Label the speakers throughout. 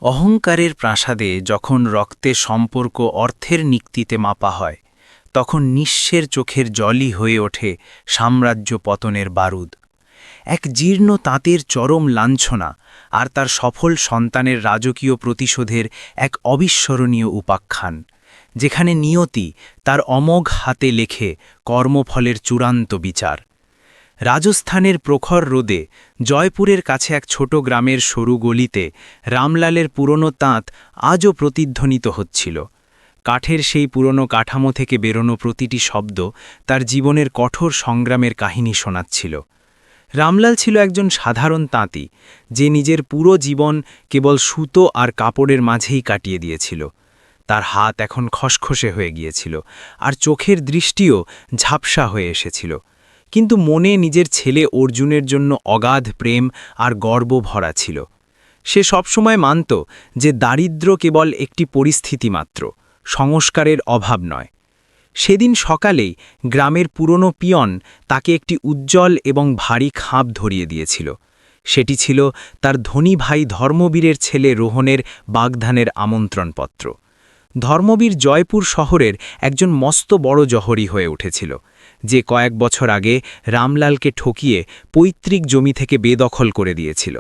Speaker 1: অহংকারের প্রাসাদে যখন রক্তে সম্পর্ক অর্থের নিক্তিতে মাপা হয় তখন নিঃস্বের চোখের জলই হয়ে ওঠে সাম্রাজ্য পতনের বারুদ। এক জীর্ণ তাঁতের চরম লাঞ্ছনা আর তার সফল সন্তানের রাজকীয় প্রতিশোধের এক অবিস্মরণীয় উপাখ্যান, যেখানে নিয়তি তার অমোঘ হাতে লেখে কর্মফলের চূড়ান্ত বিচার। রাজস্থানের প্রখর রোদে জয়পুরের কাছে এক ছোট গ্রামের সরু গলিতে রামলালের পুরনো তাঁত আজও প্রতিধ্বনিত হচ্ছিল। কাঠের সেই পুরনো কাঠামো থেকে বেরোনো প্রতিটি শব্দ তার জীবনের কঠোর সংগ্রামের কাহিনী শোনাচ্ছিল। রামলাল ছিল একজন সাধারণ তাঁতি, যে নিজের পুরো জীবন কেবল সুতো আর কাপড়ের মাঝেই কাটিয়ে দিয়েছিল। তার হাত এখন খসখসে হয়ে গিয়েছিল, আর চোখের দৃষ্টিও ঝাপসা হয়ে এসেছিল, কিন্তু মনে নিজের ছেলে অর্জুনের জন্য অগাধ প্রেম আর গর্ব ভরা ছিল। সে সবসময় মানত যে দারিদ্র্য কেবল একটি পরিস্থিতি মাত্র, সংস্কারের অভাব নয়। সেদিন সকালেই গ্রামের পুরনো পিয়ন তাকে একটি উজ্জ্বল এবং ভারী খাপ ধরিয়ে দিয়েছিল। সেটি ছিল তার ধনী ভাই ধর্মবীরের ছেলে রোহনের বাগধানের আমন্ত্রণপত্র। ধর্মবীর জয়পুর শহরের একজন মস্ত বড় জহরি হয়ে উঠেছিল, যে কয়েক বছর আগে রামলালকে ঠকিয়ে পৈতৃক জমি থেকে বেদখল করে দিয়েছিল।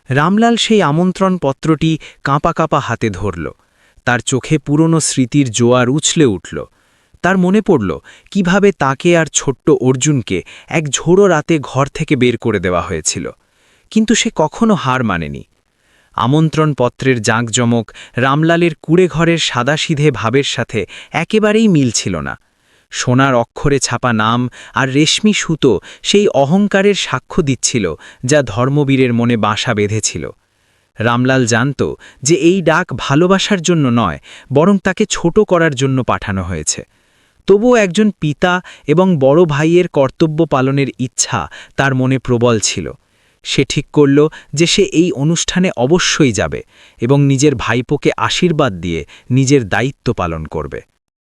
Speaker 1: রামলাল সেই আমন্ত্রণপত্রটি কাঁপা কাঁপা হাতে ধরল। তার চোখে পুরনো স্মৃতির জোয়ার উছলে উঠল। তার মনে পড়ল কিভাবে তাকে আর ছোট্ট অর্জুনকে এক ঝোড়ো রাতে ঘর থেকে বের করে দেওয়া হয়েছিল, কিন্তু সে কখনো হার মানেনি। আমন্ত্রণপত্রের জাঁকজমক রামলালের কুঁড়েঘরের সাদাসিধে ভাবের সাথে একেবারেই মিল ছিল না। সোনার অক্ষরে ছাপা নাম আর রেশমি সুতো সেই অহংকারের সাক্ষ্য দিচ্ছিল, যা ধর্মবীরের মনে বাসা বেঁধেছিল। রামলাল জানত যে এই ডাক ভালোবাসার জন্য নয়, বরং তাকে ছোট করার জন্য পাঠানো হয়েছে। তবুও একজন পিতা এবং বড় ভাইয়ের কর্তব্য পালনের ইচ্ছা তার মনে প্রবল ছিল। সে ঠিক করল যে সে এই অনুষ্ঠানে অবশ্যই যাবে এবং নিজের ভাইপোকে আশীর্বাদ দিয়ে নিজের দায়িত্ব পালন করবে।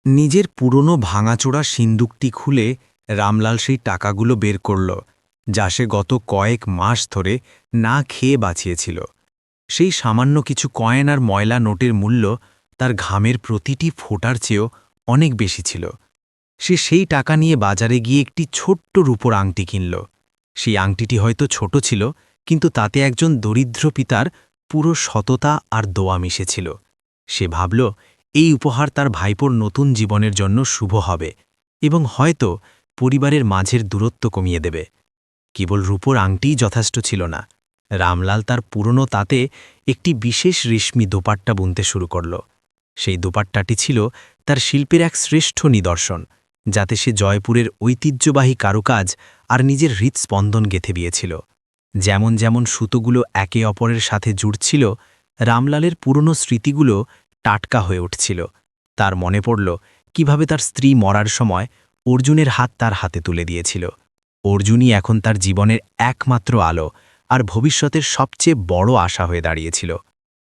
Speaker 2: নিজের পুরনো ভাঙাচোরা সিন্দুকটি খুলে রামলাল সেই টাকাগুলো বের করল, যা সে গত কয়েক মাস ধরে না খেয়ে বাঁচিয়েছিল। সেই সামান্য কিছু কয়েন আর ময়লা নোটের মূল্য তার ঘামের প্রতিটি ফোঁটার চেয়েও অনেক বেশি ছিল। সে সেই টাকা নিয়ে বাজারে গিয়ে একটি ছোট্ট রূপোর আংটি কিনল। সেই আংটিটি হয়তো ছোট ছিল, কিন্তু তাতে একজন দরিদ্র পিতার পুরো সততা আর দোয়া মিশেছিল। সে ভাবল এই উপহার তার ভাইপোর নতুন জীবনের জন্য শুভ হবে এবং হয়তো পরিবারের মাঝের দূরত্ব কমিয়ে দেবে। কেবল রূপোর আংটিই যথেষ্ট ছিল না। রামলাল তার পুরনো তাতে একটি বিশেষ রেশমি দোপাট্টা বুনতে শুরু করল। সেই দোপাট্টাটি ছিল তার শিল্পের এক শ্রেষ্ঠ নিদর্শন, যাতে সে জয়পুরের ঐতিহ্যবাহী কারুকাজ আর নিজের হৃৎস্পন্দন গেঁথে দিয়েছিল। যেমন যেমন সুতোগুলো একে অপরের সাথে জুড়ছিল, রামলালের পুরনো স্মৃতিগুলো টাটকা হয়ে উঠছিল। তার মনে পড়ল কিভাবে তার স্ত্রী মরার সময় অর্জুনের হাত তার হাতে তুলে দিয়েছিল। অর্জুনই এখন তার জীবনের একমাত্র আলো আর ভবিষ্যতের সবচেয়ে বড় আশা হয়ে দাঁড়িয়েছিল।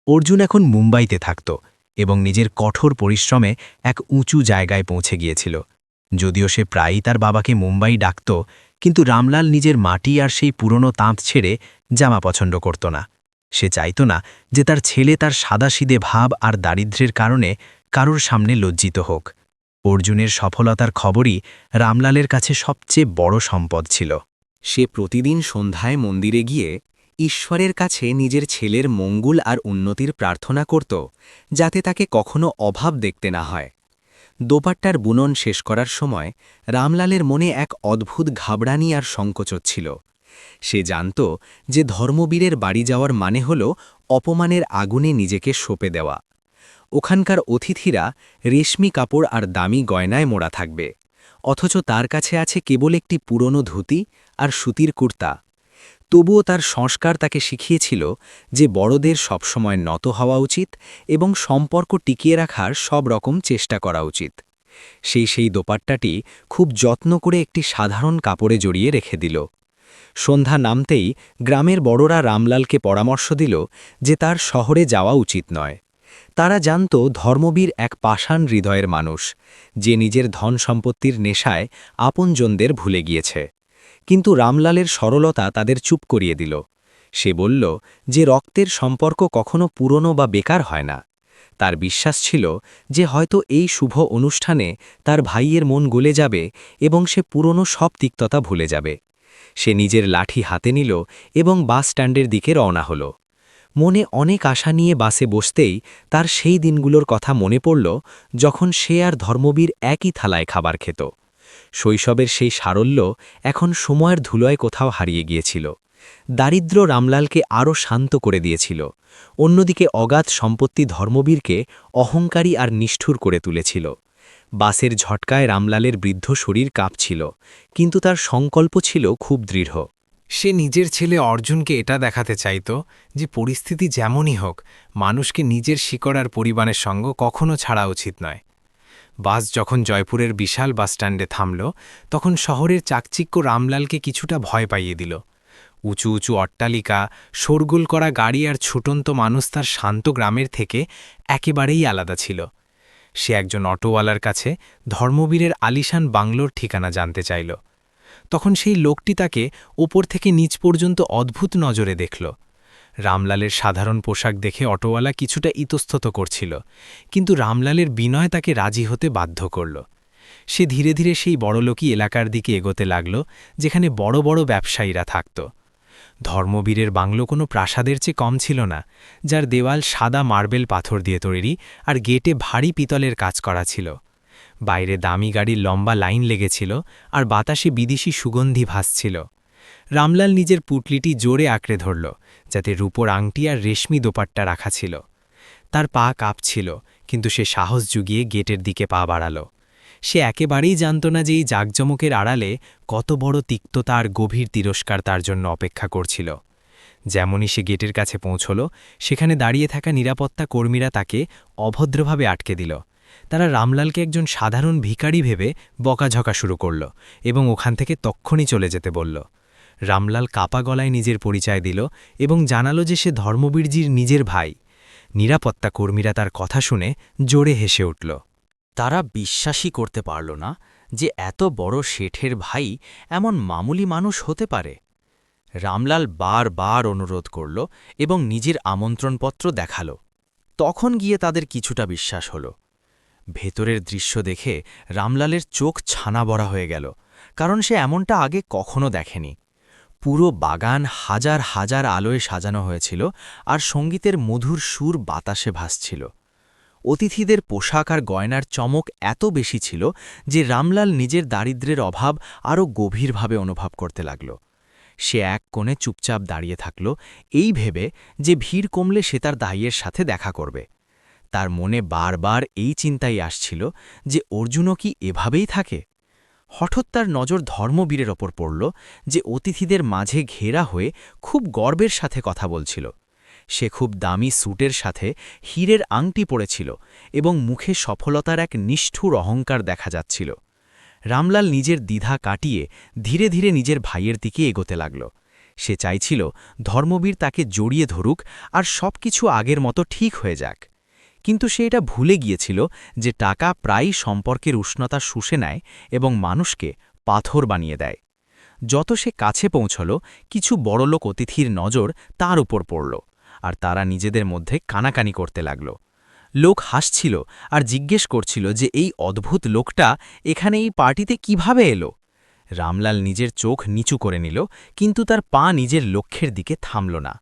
Speaker 2: অর্জুন এখন মুম্বাইতে থাকত এবং নিজের কঠোর পরিশ্রমে এক উঁচু জায়গায় পৌঁছে গিয়েছিল। যদিও সে প্রায়ই তার বাবাকে মুম্বাই ডাকত, কিন্তু রামলাল নিজের মাটি আর সেই পুরনো তাঁত ছেড়ে জামা পছন্দ করত না। সে চাইত না যে তার ছেলে তার সাদাসিধে ভাব আর দারিদ্র্যের কারণে কারোর সামনে লজ্জিত হোক। অর্জুনের সফলতার খবরই রামলালের কাছে সবচেয়ে বড় সম্পদ ছিল।
Speaker 3: সে প্রতিদিন সন্ধ্যায় মন্দিরে গিয়ে ঈশ্বরের কাছে নিজের ছেলের মঙ্গল আর উন্নতির প্রার্থনা করত, যাতে তাকে কখনো অভাব দেখতে না হয়। দোপাট্টার বুনন শেষ করার সময় রামলালের মনে এক অদ্ভুত ঘাবড়ানি আর সংকোচ ছিল। সে জানত যে ধর্মবীরের বাড়ি যাওয়ার মানে হল অপমানের আগুনে নিজেকে সঁপে দেওয়া। ওখানকার অতিথিরা রেশমি কাপড় আর দামি গয়নায় মোড়া থাকবে, অথচ তার কাছে আছে কেবল একটি পুরনো ধুতি আর সুতির কুর্তা। তবুও তার সংস্কার তাকে শিখিয়েছিল যে বড়দের সবসময় নত হওয়া উচিত এবং সম্পর্ক টিকিয়ে রাখার সব রকম চেষ্টা করা উচিত। সেই দোপাট্টাটি খুব যত্ন করে একটি সাধারণ কাপড়ে জড়িয়ে রেখে দিল। সন্ধ্যা নামতেই গ্রামের বড়রা রামলালকে পরামর্শ দিল যে তার শহরে যাওয়া উচিত নয়। তারা জানত ধর্মবীর এক পাষাণ হৃদয়ের মানুষ, যে নিজের ধন সম্পত্তির নেশায় আপনজনদের ভুলে গিয়েছে। কিন্তু রামলালের সরলতা তাদের চুপ করিয়ে দিল। সে বলল যে রক্তের সম্পর্ক কখনো পুরনো বা বেকার হয় না। তার বিশ্বাস ছিল যে হয়তো এই শুভ অনুষ্ঠানে তার ভাইয়ের মন গলে যাবে এবং সে পুরনো সব তিক্ততা ভুলে যাবে। সে নিজের লাঠি হাতে নিল এবং বাস স্ট্যান্ডের দিকে রওনা হল। মনে অনেক আশা নিয়ে বাসে বসতেই তার সেই দিনগুলোর কথা মনে পড়ল যখন সে আর ধর্মবীর একই থালায় খাবার খেত। শৈশবের সেই সারল্য এখন সময়ের ধুলোয় কোথাও হারিয়ে গিয়েছিল। দারিদ্র্য রামলালকে আরও শান্ত করে দিয়েছিল। অন্যদিকে অগাধ সম্পত্তি ধর্মবীরকে অহংকারী আর নিষ্ঠুর করে তুলেছিল। বাসের ঝটকায় রামলালের বৃদ্ধ শরীর কাঁপছিল, কিন্তু তার সংকল্প ছিল খুব দৃঢ়।
Speaker 4: সে নিজের ছেলে অর্জুনকে এটা দেখাতে চাইত যে পরিস্থিতি যেমনই হোক, মানুষকে নিজের শিকড় আর পরিবারের সঙ্গ কখনো ছাড়া উচিত নয়। বাস যখন জয়পুরের বিশাল বাসস্ট্যান্ডে থামল, তখন শহরের চাকচিক্য রামলালকে কিছুটা ভয় পাইয়ে দিল। উঁচু উঁচু অট্টালিকা, শোরগোল করা গাড়ি আর ছুটন্ত মানুষ তার শান্ত গ্রামের থেকে একেবারেই আলাদা ছিল। সে একজন অটোওয়ালার কাছে ধর্মবীরের আলিশান বাংলোর ঠিকানা জানতে চাইল। তখন সেই লোকটি তাকে ওপর থেকে নিচ পর্যন্ত অদ্ভুত নজরে দেখল। রামলালের সাধারণ পোশাক দেখে অটোওয়ালা কিছুটা ইতস্তত করছিল, কিন্তু রামলালের বিনয় তাকে রাজি হতে বাধ্য করল। সে ধীরে ধীরে সেই বড়লোকি এলাকার দিকে এগোতে লাগল, যেখানে বড় বড় ব্যবসায়ীরা থাকত। ধর্মবীরের বাংলো কোনো প্রাসাদের চেয়ে কম ছিল না, যার দেওয়াল সাদা মার্বেল পাথর দিয়ে তৈরি আর গেটে ভারী পিতলের কাজ করা ছিল। বাইরে দামি গাড়ির লম্বা লাইন লেগেছিল আর বাতাসে বিদেশি সুগন্ধি ভাসছিল। রামলাল নিজের পুটলিটি জোরে আঁকড়ে ধরল, যাতে রূপোর আংটি আর রেশমি দোপাট্টা রাখা ছিল। তার পা কাঁপছিল, কিন্তু সে সাহস জুগিয়ে গেটের দিকে পা বাড়াল। সে একেবারেই জানত না যে এই জাঁকজমকের আড়ালে কত বড় তিক্ততা আর গভীর তিরস্কার তার জন্য অপেক্ষা করছিল। যেমনই সে গেটের কাছে পৌঁছল, সেখানে দাঁড়িয়ে থাকা নিরাপত্তা কর্মীরা তাকে অভদ্রভাবে আটকে দিল। তারা রামলালকে একজন সাধারণ ভিখারি ভেবে বকাঝকা শুরু করল এবং ওখান থেকে তক্ষণই চলে যেতে বলল। রামলাল কাপা গলায় নিজের পরিচয় দিল এবং জানালো যে সে ধর্মবীরজির নিজের ভাই। নিরাপত্তা কর্মীরা তার কথা শুনে জোরে হেসে উঠল।
Speaker 1: তারা বিশ্বাসই করতে পারল না যে এত বড় শেঠের ভাই এমন মামুলি মানুষ হতে পারে। রামলাল বারবার অনুরোধ করল এবং নিজের আমন্ত্রণপত্র দেখাল। তখন গিয়ে তাদের কিছুটা বিশ্বাস হল। ভেতরের দৃশ্য দেখে রামলালের চোখ ছানা বড়া হয়ে গেল, কারণ সে এমনটা আগে কখনো দেখেনি। পুরো বাগান হাজার হাজার আলোয় সাজানো হয়েছিল আর সঙ্গীতের মধুর সুর বাতাসে ভাসছিল। অতিথিদের পোশাক আর গয়নার চমক এত বেশি ছিল যে রামলাল নিজের দারিদ্র্যের অভাব আরও গভীরভাবে অনুভব করতে লাগল। সে এক কোণে চুপচাপ দাঁড়িয়ে থাকল, এই ভেবে যে ভিড় কমলে সে তার দাইয়ের সাথে দেখা করবে। তার মনে বারবার এই চিন্তাই আসছিল যে অর্জুনও কি এভাবেই থাকে। হঠাৎ তার নজর ধর্মবীরের ওপর পড়ল, যে অতিথিদের মাঝে ঘেরা হয়ে খুব গর্বের সাথে কথা বলছিল। সে খুব দামি স্যুটের সাথে হীরের আংটি পরেছিল এবং মুখে সফলতার এক নিষ্ঠুর অহংকার দেখা যাচ্ছিল। রামলাল নিজের দ্বিধা কাটিয়ে ধীরে ধীরে নিজের ভাইয়ের দিকে এগোতে লাগল। সে চাইছিল ধর্মবীর তাকে জড়িয়ে ধরুক আর সবকিছু আগের মতো ঠিক হয়ে যাক। কিন্তু সে এটা ভুলে গিয়েছিল যে টাকা প্রায়ই সম্পর্কের উষ্ণতা শুষে নেয় এবং মানুষকে পাথর বানিয়ে দেয়। যত সে কাছে পৌঁছল, কিছু বড়লোক অতিথির নজর তার উপর পড়ল, আর তারা নিজেদের মধ্যে কানাকানি করতে লাগল। লোক হাসছিল আর জিজ্ঞেস করছিল যে এই অদ্ভুত লোকটা এখানে এই পার্টিতে কিভাবে এলো। রামলাল নিজের চোখ নিচু করে নিল, কিন্তু তার পা নিজের লক্ষ্যের দিকে থামল না।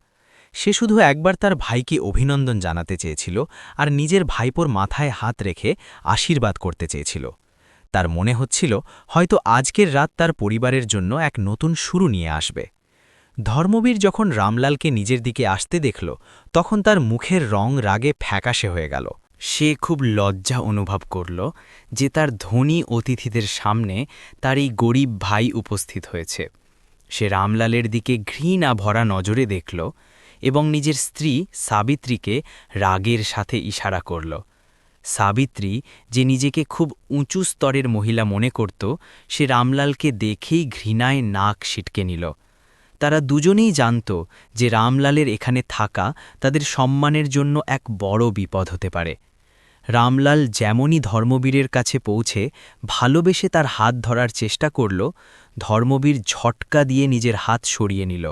Speaker 1: সে শুধু একবার তার ভাইকে অভিনন্দন জানাতে চেয়েছিল আর নিজের ভাইপোর মাথায় হাত রেখে আশীর্বাদ করতে চেয়েছিল। তার মনে হচ্ছিল হয়তো আজকের রাত তার পরিবারের জন্য এক নতুন শুরু নিয়ে আসবে। ধর্মবীর যখন রামলালকে নিজের দিকে আসতে দেখল, তখন তার মুখের রং রাগে ফ্যাকাশে হয়ে গেল। সে খুব লজ্জা অনুভব করল যে তার ধনী অতিথিদের সামনে তার এই গরিব ভাই উপস্থিত হয়েছে। সে রামলালের দিকে ঘৃণা ভরা নজরে দেখল এবং নিজের স্ত্রী সাবিত্রীকে রাগের সাথে ইশারা করল। সাবিত্রী, যে নিজেকে খুব উঁচু স্তরের মহিলা মনে করত, সে রামলালকে দেখেই ঘৃণায় নাক সিটকে নিল। তারা দুজনেই জানত যে রামলালের এখানে থাকা তাদের সম্মানের জন্য এক বড় বিপদ হতে পারে। রামলাল যেমনই ধর্মবীরের কাছে পৌঁছে ভালোবেসে তার হাত ধরার চেষ্টা করল, ধর্মবীর ঝটকা দিয়ে নিজের হাত সরিয়ে নিল।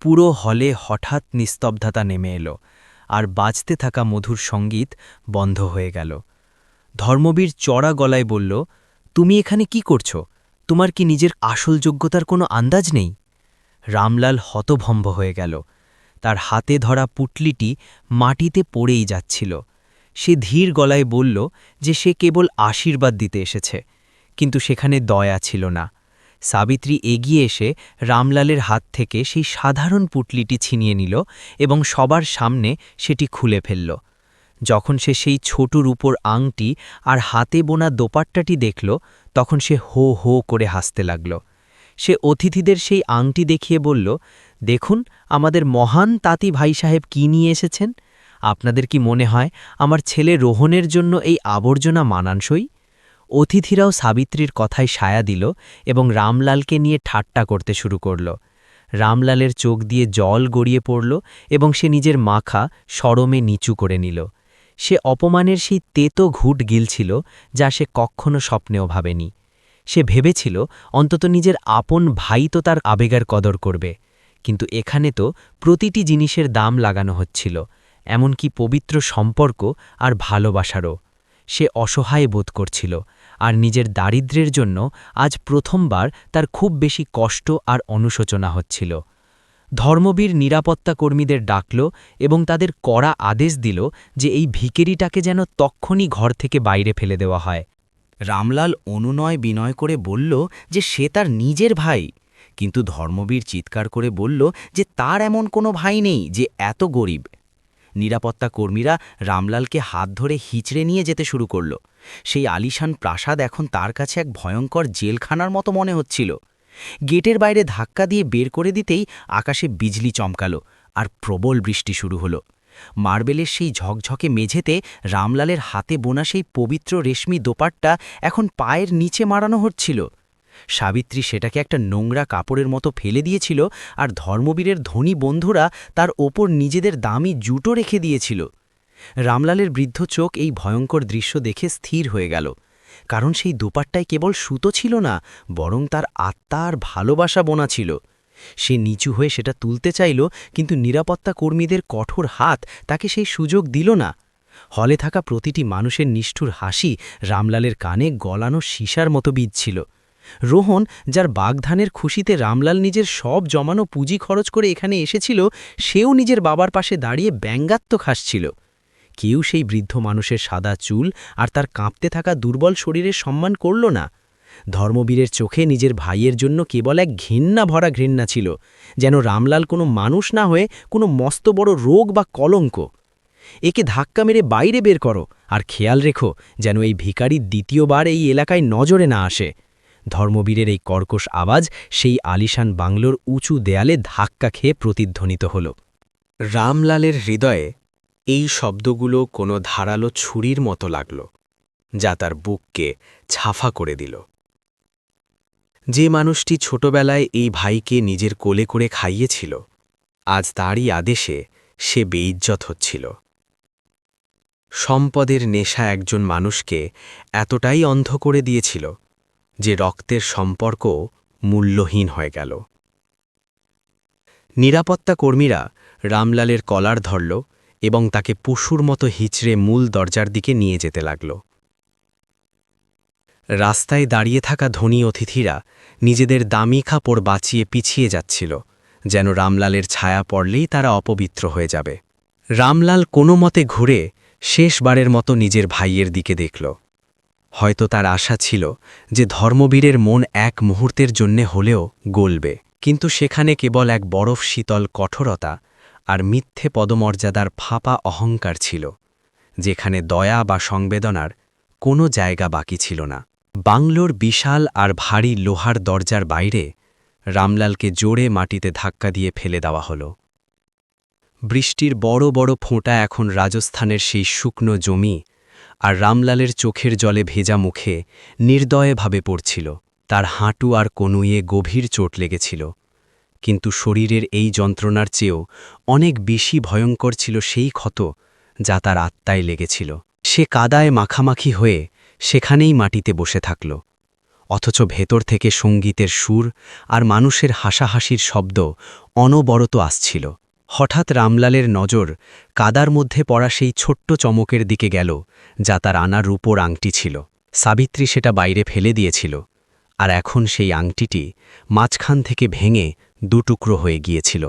Speaker 1: পুরো হলে হঠাৎ নিস্তব্ধতা নেমে এলো, আর বাজতে থাকা মধুর সঙ্গীত বন্ধ হয়ে গেল। ধর্মবীর চড়া গলায় বলল, তুমি এখানে কি করছো? তোমার কি নিজের আসল যোগ্যতার কোনো আন্দাজ নেই? রামলাল হতভম্ব হয়ে গেল। তার হাতে ধরা পুটলিটি মাটিতে পড়েই যাচ্ছিল। সে ধীর গলায় বলল যে সে কেবল আশীর্বাদ দিতে এসেছে, কিন্তু সেখানে দয়া ছিল না। সাবিত্রী এগিয়ে এসে রামলালের হাত থেকে সেই সাধারণ পুটলিটি ছিনিয়ে নিল এবং সবার সামনে সেটি খুলে ফেলল। যখন সে সেই ছোটুর উপর আংটি আর হাতে বোনা দোপাট্টাটি দেখল, তখন সে হো হো করে হাসতে লাগল। সে অতিথিদের সেই আংটি দেখিয়ে বলল, দেখুন আমাদের মহান তাঁতি ভাই সাহেব কি নিয়ে এসেছেন। আপনাদের কি মনে হয় আমার ছেলে রোহনের জন্য এই আবর্জনা মানানসই? অতিথিরাও সাবিত্রীর কথায় সায়া দিল এবং রামলালকে নিয়ে ঠাট্টা করতে শুরু করল। রামলালের চোখ দিয়ে জল গড়িয়ে পড়ল এবং সে নিজের মাখা শরমে নিচু করে নিল। সে অপমানের সেই তেতো ঘুট গিলছিল যা সে কখনো স্বপ্নেও ভাবেনি। সে ভেবেছিল অন্তত নিজের আপন ভাই তো তার আবেগের কদর করবে, কিন্তু এখানে তো প্রতিটি জিনিসের দাম লাগানো হচ্ছিল, এমনকি পবিত্র সম্পর্ক আর ভালোবাসারও। সে অসহায় বোধ করছিল, আর নিজের দারিদ্র্যের জন্য আজ প্রথমবার তার খুব বেশি কষ্ট আর অনুশোচনা হচ্ছিল। ধর্মবীর নিরাপত্তা কর্মীদের ডাকল এবং তাদের কড়া আদেশ দিল যে এই ভিকেরিটাকে যেন তক্ষুনি ঘর থেকে বাইরে ফেলে দেওয়া হয়।
Speaker 3: রামলাল অনুনয় বিনয় করে বলল যে সে তার নিজের ভাই, কিন্তু ধর্মবীর চিৎকার করে বলল যে তার এমন কোনো ভাই নেই যে এত গরিব। নিরাপত্তা কর্মীরা রামলালকে হাত ধরে হিচড়ে নিয়ে যেতে শুরু করল। সেই আলিশান প্রাসাদ এখন তার কাছে এক ভয়ঙ্কর জেলখানার মতো মনে হচ্ছিল। গেটের বাইরে ধাক্কা দিয়ে বের করে দিতেই আকাশে বিজলি চমকালো আর প্রবল বৃষ্টি শুরু হলো। মার্বেলের সেই ঝকঝকে মেঝেতে রামলালের হাতে বোনা সেই পবিত্র রেশমি দোপাট্টা এখন পায়ের নিচে মারানো হচ্ছিল। সাবিত্রী সেটাকে একটা নোংরা কাপড়ের মতো ফেলে দিয়েছিল, আর ধর্মবীরের ধনী বন্ধুরা তার ওপর নিজেদের দামি জুটো রেখে দিয়েছিল। রামলালের বৃদ্ধ চোখ এই ভয়ঙ্কর দৃশ্য দেখে স্থির হয়ে গেল, কারণ সেই দোপাট্টায় কেবল সুতো ছিল না, বরং তার আত্মা আর ভালোবাসা বোনা ছিল। সে নিচু হয়ে সেটা তুলতে চাইল, কিন্তু নিরাপত্তা কর্মীদের কঠোর হাত তাকে সেই সুযোগ দিল না। হলে থাকা প্রতিটি মানুষের নিষ্ঠুর হাসি রামলালের কানে গলানো সীসার মতো বিঁধছিল। রোহন, যার বাগধানের খুশিতে রামলাল নিজের সব জমানো পুঁজি খরচ করে এখানে এসেছিল, সেও নিজের বাবার পাশে দাঁড়িয়ে ব্যঙ্গাত্মক হাসছিল। কেউ সেই বৃদ্ধ মানুষের সাদা চুল আর তার কাঁপতে থাকা দুর্বল শরীরের সম্মান করল না। ধর্মবীরের চোখে নিজের ভাইয়ের জন্য কেবল এক ঘৃণা ভরা ঘৃণা ছিল, যেন রামলাল কোনো মানুষ না হয়ে কোনো মস্ত বড় রোগ বা কলঙ্ক। একে ধাক্কা মেরে বাইরে বের করো, আর খেয়াল রেখো যেন এই ভিখারি দ্বিতীয়বার এই এলাকায় নজরে না আসে। ধর্মবীরের এই কর্কশ আওয়াজ সেই আলিশান বাংলোর উঁচু দেয়ালে ধাক্কা খেয়ে প্রতিধ্বনিত হল।
Speaker 2: রামলালের হৃদয়ে এই শব্দগুলো কোনো ধারালো ছুরির মতো লাগল, যা তার বুককে ছাফা করে দিল। যে মানুষটি ছোটবেলায় এই ভাইকে নিজের কোলে করে খাইয়েছিল, আজ তারই আদেশে সে বেইজ্জত হচ্ছিল। সম্পদের নেশা একজন মানুষকে এতটাই অন্ধ করে দিয়েছিল যে রক্তের সম্পর্ক মূল্যহীন হয়ে গেল। নিরাপত্তা কর্মীরা রামলালের কলার ধরল এবং তাকে পশুর মতো হিচড়ে মূল দরজার দিকে নিয়ে যেতে লাগল। রাস্তায় দাঁড়িয়ে থাকা ধনী অতিথিরা নিজেদের দামি কাপড় বাঁচিয়ে পিছিয়ে যাচ্ছিল, যেন রামলালের ছায়া পড়লেই তারা অপবিত্র হয়ে যাবে। রামলাল কোনো মতে ঘুরে শেষবারের মতো নিজের ভাইয়ের দিকে দেখল। হয়তো তার আশা ছিল যে ধর্মবীরের মন এক মুহূর্তের জন্যে হলেও গলবে, কিন্তু সেখানে কেবল এক বরফ শীতল কঠোরতা আর মিথ্যে পদমর্যাদার ফাঁপা অহংকার ছিল, যেখানে দয়া বা সংবেদনার কোনো জায়গা বাকি ছিল না। বাংলোর বিশাল আর ভারী লোহার দরজার বাইরে রামলালকে জোরে মাটিতে ধাক্কা দিয়ে ফেলে দেওয়া হল। বৃষ্টির বড় বড় ফোঁটা এখন রাজস্থানের সেই শুকনো জমি আর রামলালের চোখের জলে ভেজা মুখে নির্দয়ভাবে পড়ছিল। তার হাঁটু আর কনুইয়ে গভীর চোট লেগেছিল, কিন্তু শরীরের এই যন্ত্রণার চেয়েও অনেক বেশি ভয়ঙ্কর ছিল সেই ক্ষত যা তার আত্মায় লেগেছিল। সে কাদায় মাখামাখি হয়ে সেখানেই মাটিতে বসে থাকল,
Speaker 3: অথচ ভেতর থেকে সঙ্গীতের সুর আর মানুষের হাসাহাসির শব্দ অনবরত আসছিল। হঠাৎ রামলালের নজর কাদার মধ্যে পড়া সেই ছোট্ট চমকের দিকে গেল, যা তার আনা রূপোর আংটি ছিল। সাবিত্রী সেটা বাইরে ফেলে দিয়েছিল, আর এখন সেই আংটিটি মাঝখান থেকে ভেঙে দুটুকরো হয়ে গিয়েছিল।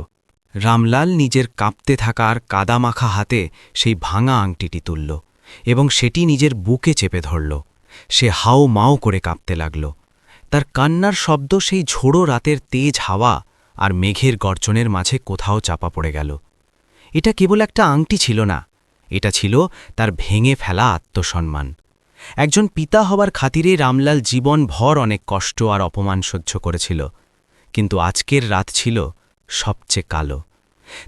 Speaker 3: রামলাল নিজের কাঁপতে থাকা আর কাদামাখা হাতে সেই ভাঙা আংটিটি তুলল এবং সেটি নিজের বুকে চেপে ধরল। সে হাও মাও করে কাঁপতে লাগল। তার কান্নার শব্দ সেই ঝোড়ো রাতের তেজ হাওয়া আর মেঘের গর্জনের মাঝে কোথাও চাপা পড়ে গেল। এটা কেবল একটা আংটি ছিল না, এটা ছিল তার ভেঙে ফেলা আত্মসম্মান। একজন পিতা হবার খাতিরে রামলাল জীবনভর অনেক কষ্ট আর অপমান সহ্য করেছিল, কিন্তু আজকের রাত ছিল সবচেয়ে কালো।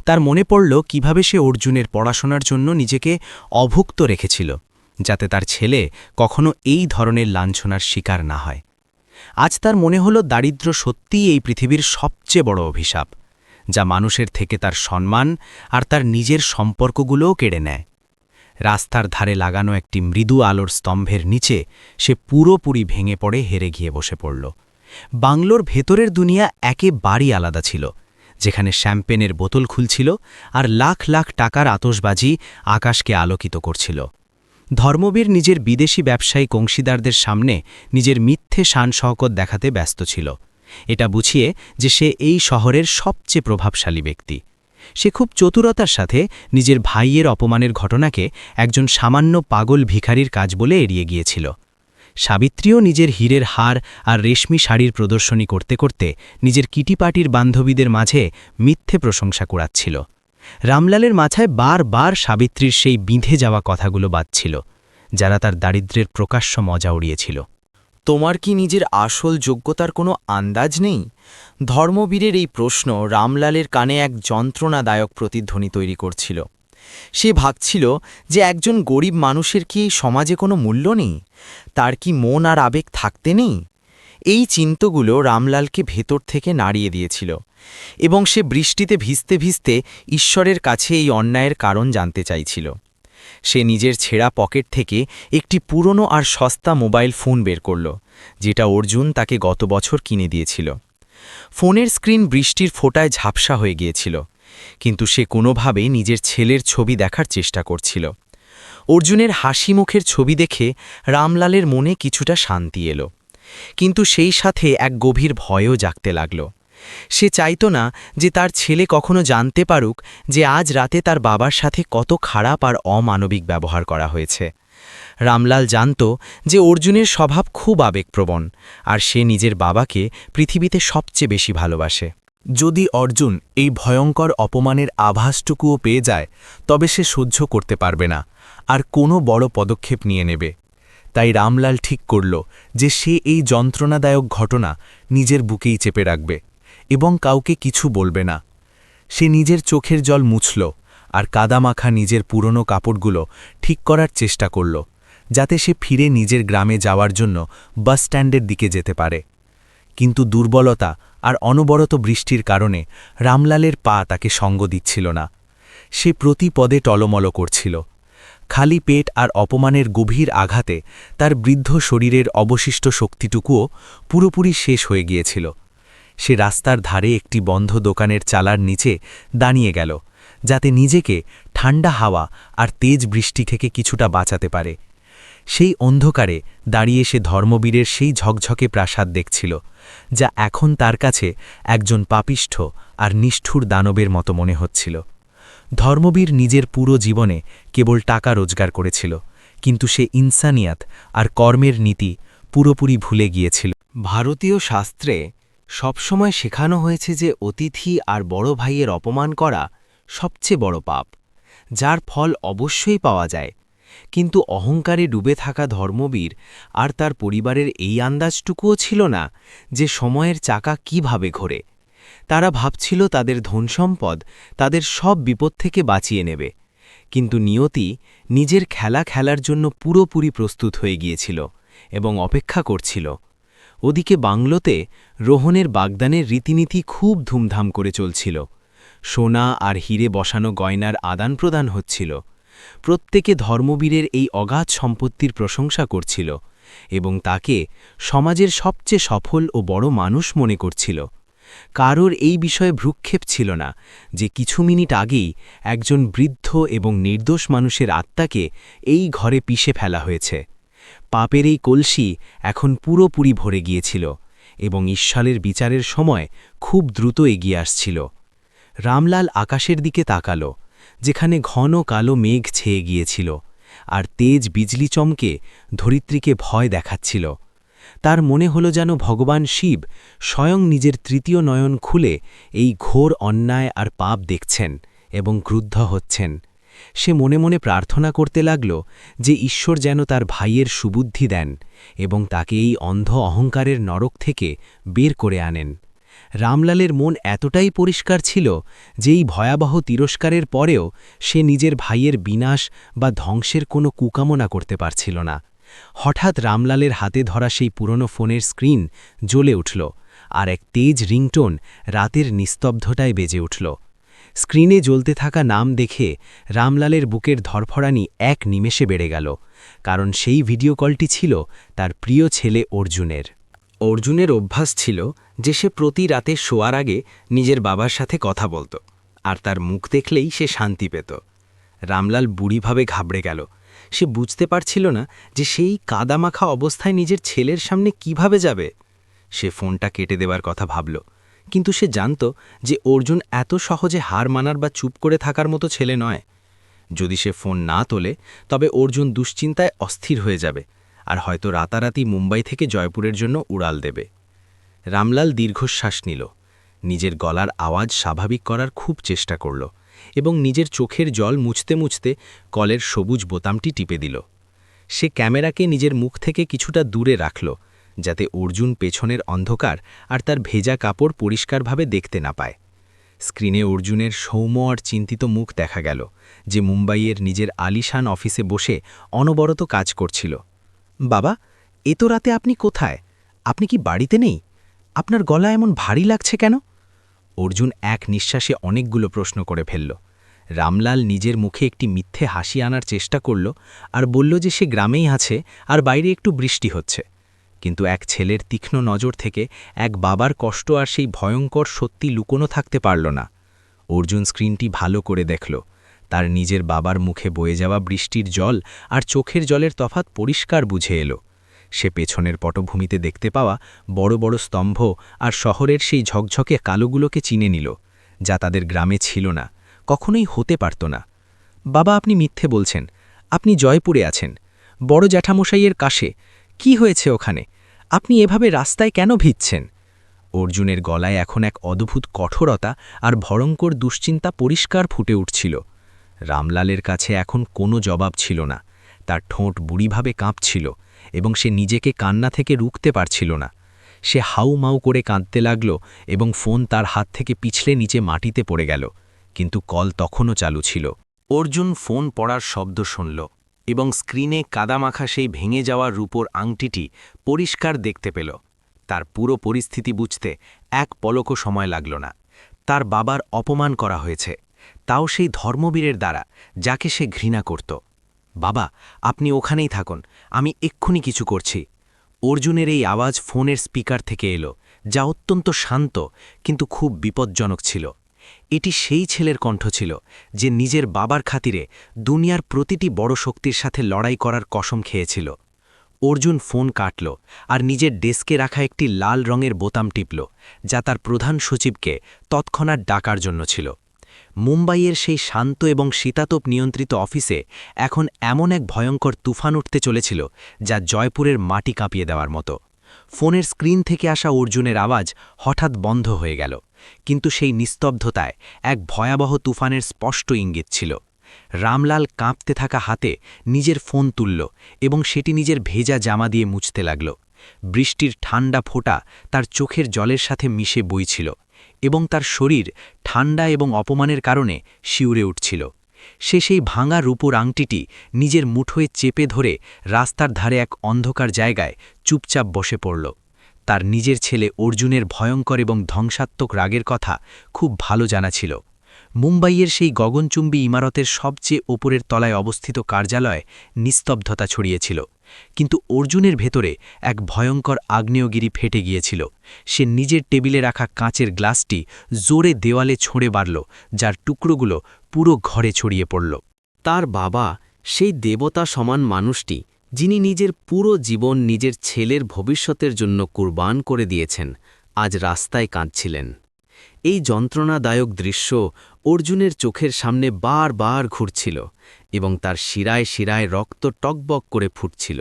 Speaker 3: তার মনে পড়ল কিভাবে সে অর্জুনের পড়াশোনার জন্য নিজেকে অভুক্ত রেখেছিল, যাতে তার ছেলে কখনো এই ধরনের লাঞ্ছনার শিকার না হয়। আজ তার মনে হল দারিদ্র্য সত্যিই এই পৃথিবীর সবচেয়ে বড় অভিশাপ, যা মানুষের থেকে তার সম্মান আর তার নিজের সম্পর্কগুলোও কেড়ে নেয়। রাস্তার ধারে লাগানো একটি মৃদু আলোর স্তম্ভের নিচে সে পুরোপুরি ভেঙে পড়ে হেরে গিয়ে বসে পড়ল। বাংলোর ভেতরের দুনিয়া একেবারেই আলাদা ছিল, যেখানে শ্যাম্পেনের বোতল খুলছিল আর লাখ লাখ টাকার আতশবাজি আকাশকে আলোকিত করছিল। ধর্মবীর নিজের বিদেশি ব্যবসায়ী অংশীদারদের সামনে নিজের মিথ্যে শান-শওকত দেখাতে ব্যস্ত ছিল, এটা বুঝিয়ে যে সে এই শহরের সবচেয়ে প্রভাবশালী ব্যক্তি। সে খুব চতুরতার সাথে নিজের ভাইয়ের অপমানের ঘটনাকে একজন সামান্য পাগল ভিখারির কাজ বলে এড়িয়ে গিয়েছিল। সাবিত্রীও নিজের হীরের হার আর রেশমি শাড়ির প্রদর্শনী করতে করতে নিজের কিটিপাটির বান্ধবীদের মাঝে মিথ্যে প্রশংসা কুড়াচ্ছিল। রামলালের মাথায় বারবার সাবিত্রীর সেই বিঁধে যাওয়া কথাগুলো বাজছিল, যারা তার দারিদ্র্যের প্রকাশ্য মজা উড়িয়েছিল।
Speaker 5: তোমার কি নিজের আসল যোগ্যতার কোনো আন্দাজ নেই? ধর্মবীরের এই প্রশ্ন রামলালের কানে এক যন্ত্রণাদায়ক প্রতিধ্বনি তৈরি করছিল। সে ভাবছিল যে একজন গরিব মানুষের কি এই সমাজে কোনো মূল্য নেই? তার কি মন আর আবেগ থাকতে নেই? এই চিন্তাগুলো রামলালকে ভেতর থেকে নাড়িয়ে দিয়েছিল, এবং সে বৃষ্টিতে ভিজতে ভিজতে ঈশ্বরের কাছে এই অন্যায়ের কারণ জানতে চাইছিল। সে নিজের ছেঁড়া পকেট থেকে একটি পুরনো আর সস্তা মোবাইল ফোন বের করল, যেটা অর্জুন তাকে গত বছর কিনে দিয়েছিল। ফোনের স্ক্রিন বৃষ্টির ফোঁটায় ঝাপসা হয়ে গিয়েছিল, কিন্তু সে কোনোভাবেই নিজের ছেলের ছবি দেখার চেষ্টা করছিল। অর্জুনের হাসি মুখের ছবি দেখে রামলালের মনে কিছুটা শান্তি এলো, কিন্তু সেই সাথে এক গভীর ভয়ও জাগতে লাগল। সে চাইত না যে তার ছেলে কখনো জানতে পারুক যে আজ রাতে তার বাবার সাথে কত খারাপ আর অমানবিক ব্যবহার করা হয়েছে। রামলাল জানত যে অর্জুনের স্বভাব খুব আবেগপ্রবণ, আর সে নিজের বাবাকে পৃথিবীতে সবচেয়ে বেশি ভালোবাসে।
Speaker 2: যদি অর্জুন এই ভয়ঙ্কর অপমানের আভাসটুকুও পেয়ে যায়, তবে সে সহ্য করতে পারবে না আর কোনো বড় পদক্ষেপ নিয়ে নেবে। তাই রামলাল ঠিক করল যে সে এই যন্ত্রণাদায়ক ঘটনা নিজের বুকেই চেপে রাখবে এবং কাউকে কিছু বলবে না। সে নিজের চোখের জল মুছল আর কাদামাখা নিজের পুরনো কাপড়গুলো ঠিক করার চেষ্টা করল, যাতে সে ফিরে নিজের গ্রামে যাওয়ার জন্য বাস স্ট্যান্ডের দিকে যেতে পারে। কিন্তু দুর্বলতা আর অনবরত বৃষ্টির কারণে রামলালের পা তাকে সঙ্গ দিচ্ছিল না। সে প্রতি পদে টলমল করছিল। খালি পেট আর অপমানের গভীর আঘাতে তার বৃদ্ধ শরীরের অবশিষ্ট শক্তিটুকুও পুরোপুরি শেষ হয়ে গিয়েছিল। সে রাস্তার ধারে একটি বন্ধ দোকানের চালার নিচে দাঁড়িয়ে গেল, যাতে নিজেকে ঠান্ডা হাওয়া আর তেজ বৃষ্টি থেকে কিছুটা বাঁচাতে পারে। সেই অন্ধকারে দাঁড়িয়ে সে ধর্মবীরের সেই ঝকঝকে প্রাসাদ দেখছিল, যা এখন তার কাছে একজন পাপিষ্ঠ আর নিষ্ঠুর দানবের মতো মনে হচ্ছিল। ধর্মবীর নিজের পুরো জীবনে কেবল টাকা রোজগার করেছিল, কিন্তু সে ইনসানিয়াত আর কর্মের নীতি পুরোপুরি ভুলে গিয়েছিল।
Speaker 3: ভারতীয় শাস্ত্রে সবসময় শেখানো হয়েছে যে অতিথি আর বড় ভাইয়ের অপমান করা সবচেয়ে বড় পাপ, যার ফল অবশ্যই পাওয়া যায়। কিন্তু অহংকারে ডুবে থাকা ধর্মবীর আর তার পরিবারের এই আন্দাজটুকুও ছিল না যে সময়ের চাকা কিভাবে ঘোরে। তারা ভাবছিল তাদের ধনসম্পদ তাদের সব বিপদ থেকে বাঁচিয়ে নেবে, কিন্তু নিয়তি নিজের খেলা খেলার জন্য পুরোপুরি প্রস্তুত হয়ে গিয়েছিল এবং অপেক্ষা করছিল। ওদিকে বাংলোতে রোহনের বাগদানের রীতিনীতি খুব ধুমধাম করে চলছিল। সোনা আর হিরে বসানো গয়নার আদান প্রদান হচ্ছিল। প্রত্যেকে ধর্মবীরের এই অগাধ সম্পত্তির প্রশংসা করছিল, এবং তাকে সমাজের সবচেয়ে সফল ও বড় মানুষ মনে করছিল। কারোর এই বিষয়ে ভ্রুক্ষেপ ছিল না যে কিছু মিনিট আগেই একজন বৃদ্ধ এবং নির্দোষ মানুষের আত্মাকে এই ঘরে পিষে ফেলা হয়েছে। পাপের এই কলসি এখন পুরোপুরি ভরে গিয়েছিল এবং ঈশ্বরের বিচারের সময় খুব দ্রুত এগিয়ে আসছিল। রামলাল আকাশের দিকে তাকাল, যেখানে ঘন কালো মেঘ ছেয়ে গিয়েছিল আর তেজ বিজলি চমকে ধরিত্রীকে ভয় দেখাচ্ছিল। তার মনে হল যেন ভগবান শিব স্বয়ং নিজের তৃতীয় নয়ন খুলে এই ঘোর অন্যায় আর পাপ দেখছেন এবং ক্রুদ্ধ হচ্ছেন। সে মনে মনে প্রার্থনা করতে লাগল যে ঈশ্বর যেন তার ভাইয়ের সুবুদ্ধি দেন এবং তাকে এই অন্ধ অহংকারের নরক থেকে বের করে আনেন। রামলালের মন এতটাই পরিষ্কার ছিল যে এই ভয়াবহ তিরস্কারের পরেও সে নিজের ভাইয়ের বিনাশ বা ধ্বংসের কোনো কুকামনা করতে পারছিল না। হঠাৎ রামলালের হাতে ধরা সেই পুরনো ফোনের স্ক্রিন জ্বলে উঠল আর এক তেজ রিংটোন রাতের নিস্তব্ধতায় বেজে উঠল। স্ক্রিনে জ্বলতে থাকা নাম দেখে রামলালের বুকের ধরফরানি এক নিমেষে বেড়ে গেল, কারণ সেই ভিডিও কলটি ছিল তার প্রিয় ছেলে অর্জুনের। অর্জুনের অভ্যাস ছিল যে সে প্রতি রাতে শোয়ার আগে নিজের বাবার সাথে কথা বলত, আর তার মুখ দেখলেই সে শান্তি পেত। রামলাল বুড়িভাবে ঘাবড়ে গেল। সে বুঝতে পারছিল না যে সেই কাদামাখা অবস্থায় নিজের ছেলের সামনে কিভাবে যাবে। সে ফোনটা কেটে দেবার কথা ভাবল, কিন্তু সে জানত যে অর্জুন এত সহজে হার মানার বা চুপ করে থাকার মতো ছেলে নয়। যদি সে ফোন না তোলে তবে অর্জুন দুশ্চিন্তায় অস্থির হয়ে যাবে আর হয়তো রাতারাতি মুম্বাই থেকে জয়পুরের জন্য উড়াল দেবে। রামলাল দীর্ঘশ্বাস নিল, নিজের গলার আওয়াজ স্বাভাবিক করার খুব চেষ্টা করল এবং নিজের চোখের জল মুছতে মুছতে কলের সবুজ বোতামটি টিপে দিল। সে ক্যামেরাকে নিজের মুখ থেকে কিছুটা দূরে রাখল, যাতে অর্জুন পেছনের অন্ধকার আর তার ভেজা কাপড় পরিষ্কারভাবে দেখতে না পায়। স্ক্রিনে অর্জুনের সৌম্য আর চিন্তিত মুখ দেখা গেল, যে মুম্বাইয়ের নিজের আলিশান অফিসে বসে অনবরত কাজ করছিল। বাবা, এত রাতে আপনি কোথায়? আপনি কি বাড়িতে নেই? আপনার গলা এমন ভারী লাগছে কেন? অর্জুন এক নিঃশ্বাসে অনেকগুলো প্রশ্ন করে ফেলল। রামলাল নিজের মুখে একটি মিথ্যে হাসি আনার চেষ্টা করল আর বলল যে সে গ্রামেই আছে আর বাইরে একটু বৃষ্টি হচ্ছে। কিন্তু এক ছেলের তীক্ষ্ণ নজর থেকে এক বাবার কষ্ট আর সেই ভয়ঙ্কর সত্যি লুকোনো থাকতে পারল না। অর্জুন স্ক্রিনটি ভালো করে দেখল। তার নিজের বাবার মুখে বয়ে যাওয়া বৃষ্টির জল আর চোখের জলের তফাৎ পরিষ্কার বুঝে এলো। সে পেছনের পটভূমিতে দেখতে পাওয়া বড় বড় স্তম্ভ আর শহরের সেই ঝকঝকে কালোগুলোকে চিনে নিল, যা তাদের গ্রামে ছিল না, কখনোই হতে পারত না। বাবা, আপনি মিথ্যে বলছেন। আপনি জয়পুরে আছেন, বড় জ্যাঠামশাইয়ের কাছে। কি হয়েছে ওখানে? আপনি এভাবে রাস্তায় কেন ভিজছেন? অর্জুনের গলায় এখন এক অদ্ভুত কঠোরতা আর ভয়ঙ্কর দুশ্চিন্তা পরিষ্কার ফুটে উঠছিল। রামলালের কাছে এখন কোনো জবাব ছিল না। তার ঠোঁট বুড়িভাবে কাঁপছিল এবং সে নিজেকে কান্না থেকে রুখতে পারছিল না। সে হাউমাউ করে কাঁদতে লাগল এবং ফোন তার হাত থেকে পিছলে নিচে মাটিতে পড়ে গেল, কিন্তু কল তখনও চালু ছিল। অর্জুন ফোন পড়ার শব্দ শুনল এবং স্ক্রিনে কাদামাখা সেই ভেঙে যাওয়া রূপোর আংটিটি পরিষ্কার দেখতে পেল। তার পুরো পরিস্থিতি বুঝতে এক পলকও সময় লাগল না। তার বাবার অপমান করা হয়েছে, তাও সেই ধর্মবীরের দ্বারা, যাকে সে ঘৃণা করত। বাবা, আপনি ওখানেই থাকুন, আমি এক্ষুনি কিছু করছি। অর্জুনের এই আওয়াজ ফোনের স্পিকার থেকে এলো, যা অত্যন্ত শান্ত কিন্তু খুব বিপজ্জনক ছিল। এটি সেই ছেলের কণ্ঠ ছিল যে নিজের বাবার খাতিরে দুনিয়ার প্রতিটি বড় শক্তির সাথে লড়াই করার কসম খেয়েছিল। অর্জুন ফোন কাটল আর নিজের ডেস্কে রাখা একটি লাল রঙের বোতাম টিপল, যা তার প্রধান সচিবকে তৎক্ষণাৎ ডাকার জন্য ছিল। মুম্বাইয়ের সেই শান্ত এবং শীতাতপ নিয়ন্ত্রিত অফিসে এখন এমন এক ভয়ঙ্কর তুফান উঠতে চলেছিল, যা জয়পুরের মাটি কাঁপিয়ে দেওয়ার মতো। ফোনের স্ক্রিন থেকে আসা অর্জুনের আওয়াজ হঠাৎ বন্ধ হয়ে গেল, কিন্তু সেই নিস্তব্ধতায় এক ভয়াবহ তুফানের স্পষ্ট ইঙ্গিত ছিল। রামলাল কাঁপতে থাকা হাতে নিজের ফোন তুলল এবং সেটি নিজের ভেজা জামা দিয়ে মুছতে লাগল। বৃষ্টির ঠান্ডা ফোঁটা তার চোখের জলের সাথে মিশে বইছিল এবং তার শরীর ঠান্ডা এবং অপমানের কারণে শিউরে উঠছিল। সে সেই ভাঙা রূপোর আংটিটি নিজের মুঠোয় চেপে ধরে রাস্তার ধারে এক অন্ধকার জায়গায় চুপচাপ বসে পড়ল। তার নিজের ছেলে অর্জুনের ভয়ঙ্কর এবং ধ্বংসাত্মক রাগের কথা খুব ভালো জানা ছিল।
Speaker 1: মুম্বাইয়ের সেই গগনচুম্বী ইমারতের সবচেয়ে ওপরের তলায় অবস্থিত কার্যালয় নিস্তব্ধতা ছড়িয়েছিল, কিন্তু অর্জুনের ভেতরে এক ভয়ঙ্কর আগ্নেয়গিরি ফেটে গিয়েছিল। সে নিজের টেবিলে রাখা কাঁচের গ্লাসটি জোরে দেওয়ালে ছড়ে বাড়ল, যার টুকরোগুলো পুরো ঘরে ছড়িয়ে পড়ল।
Speaker 3: তার বাবা, সেই দেবতা সমান মানুষটি, যিনি নিজের পুরো জীবন নিজের ছেলের ভবিষ্যতের জন্য কুরবান করে দিয়েছেন, আজ রাস্তায় কাঁদছিলেন। এই যন্ত্রণাদায়ক দৃশ্য অর্জুনের চোখের সামনে বারবার ঘুরছিল এবং তার শিরায় শিরায় রক্ত টকবক করে ফুটছিল।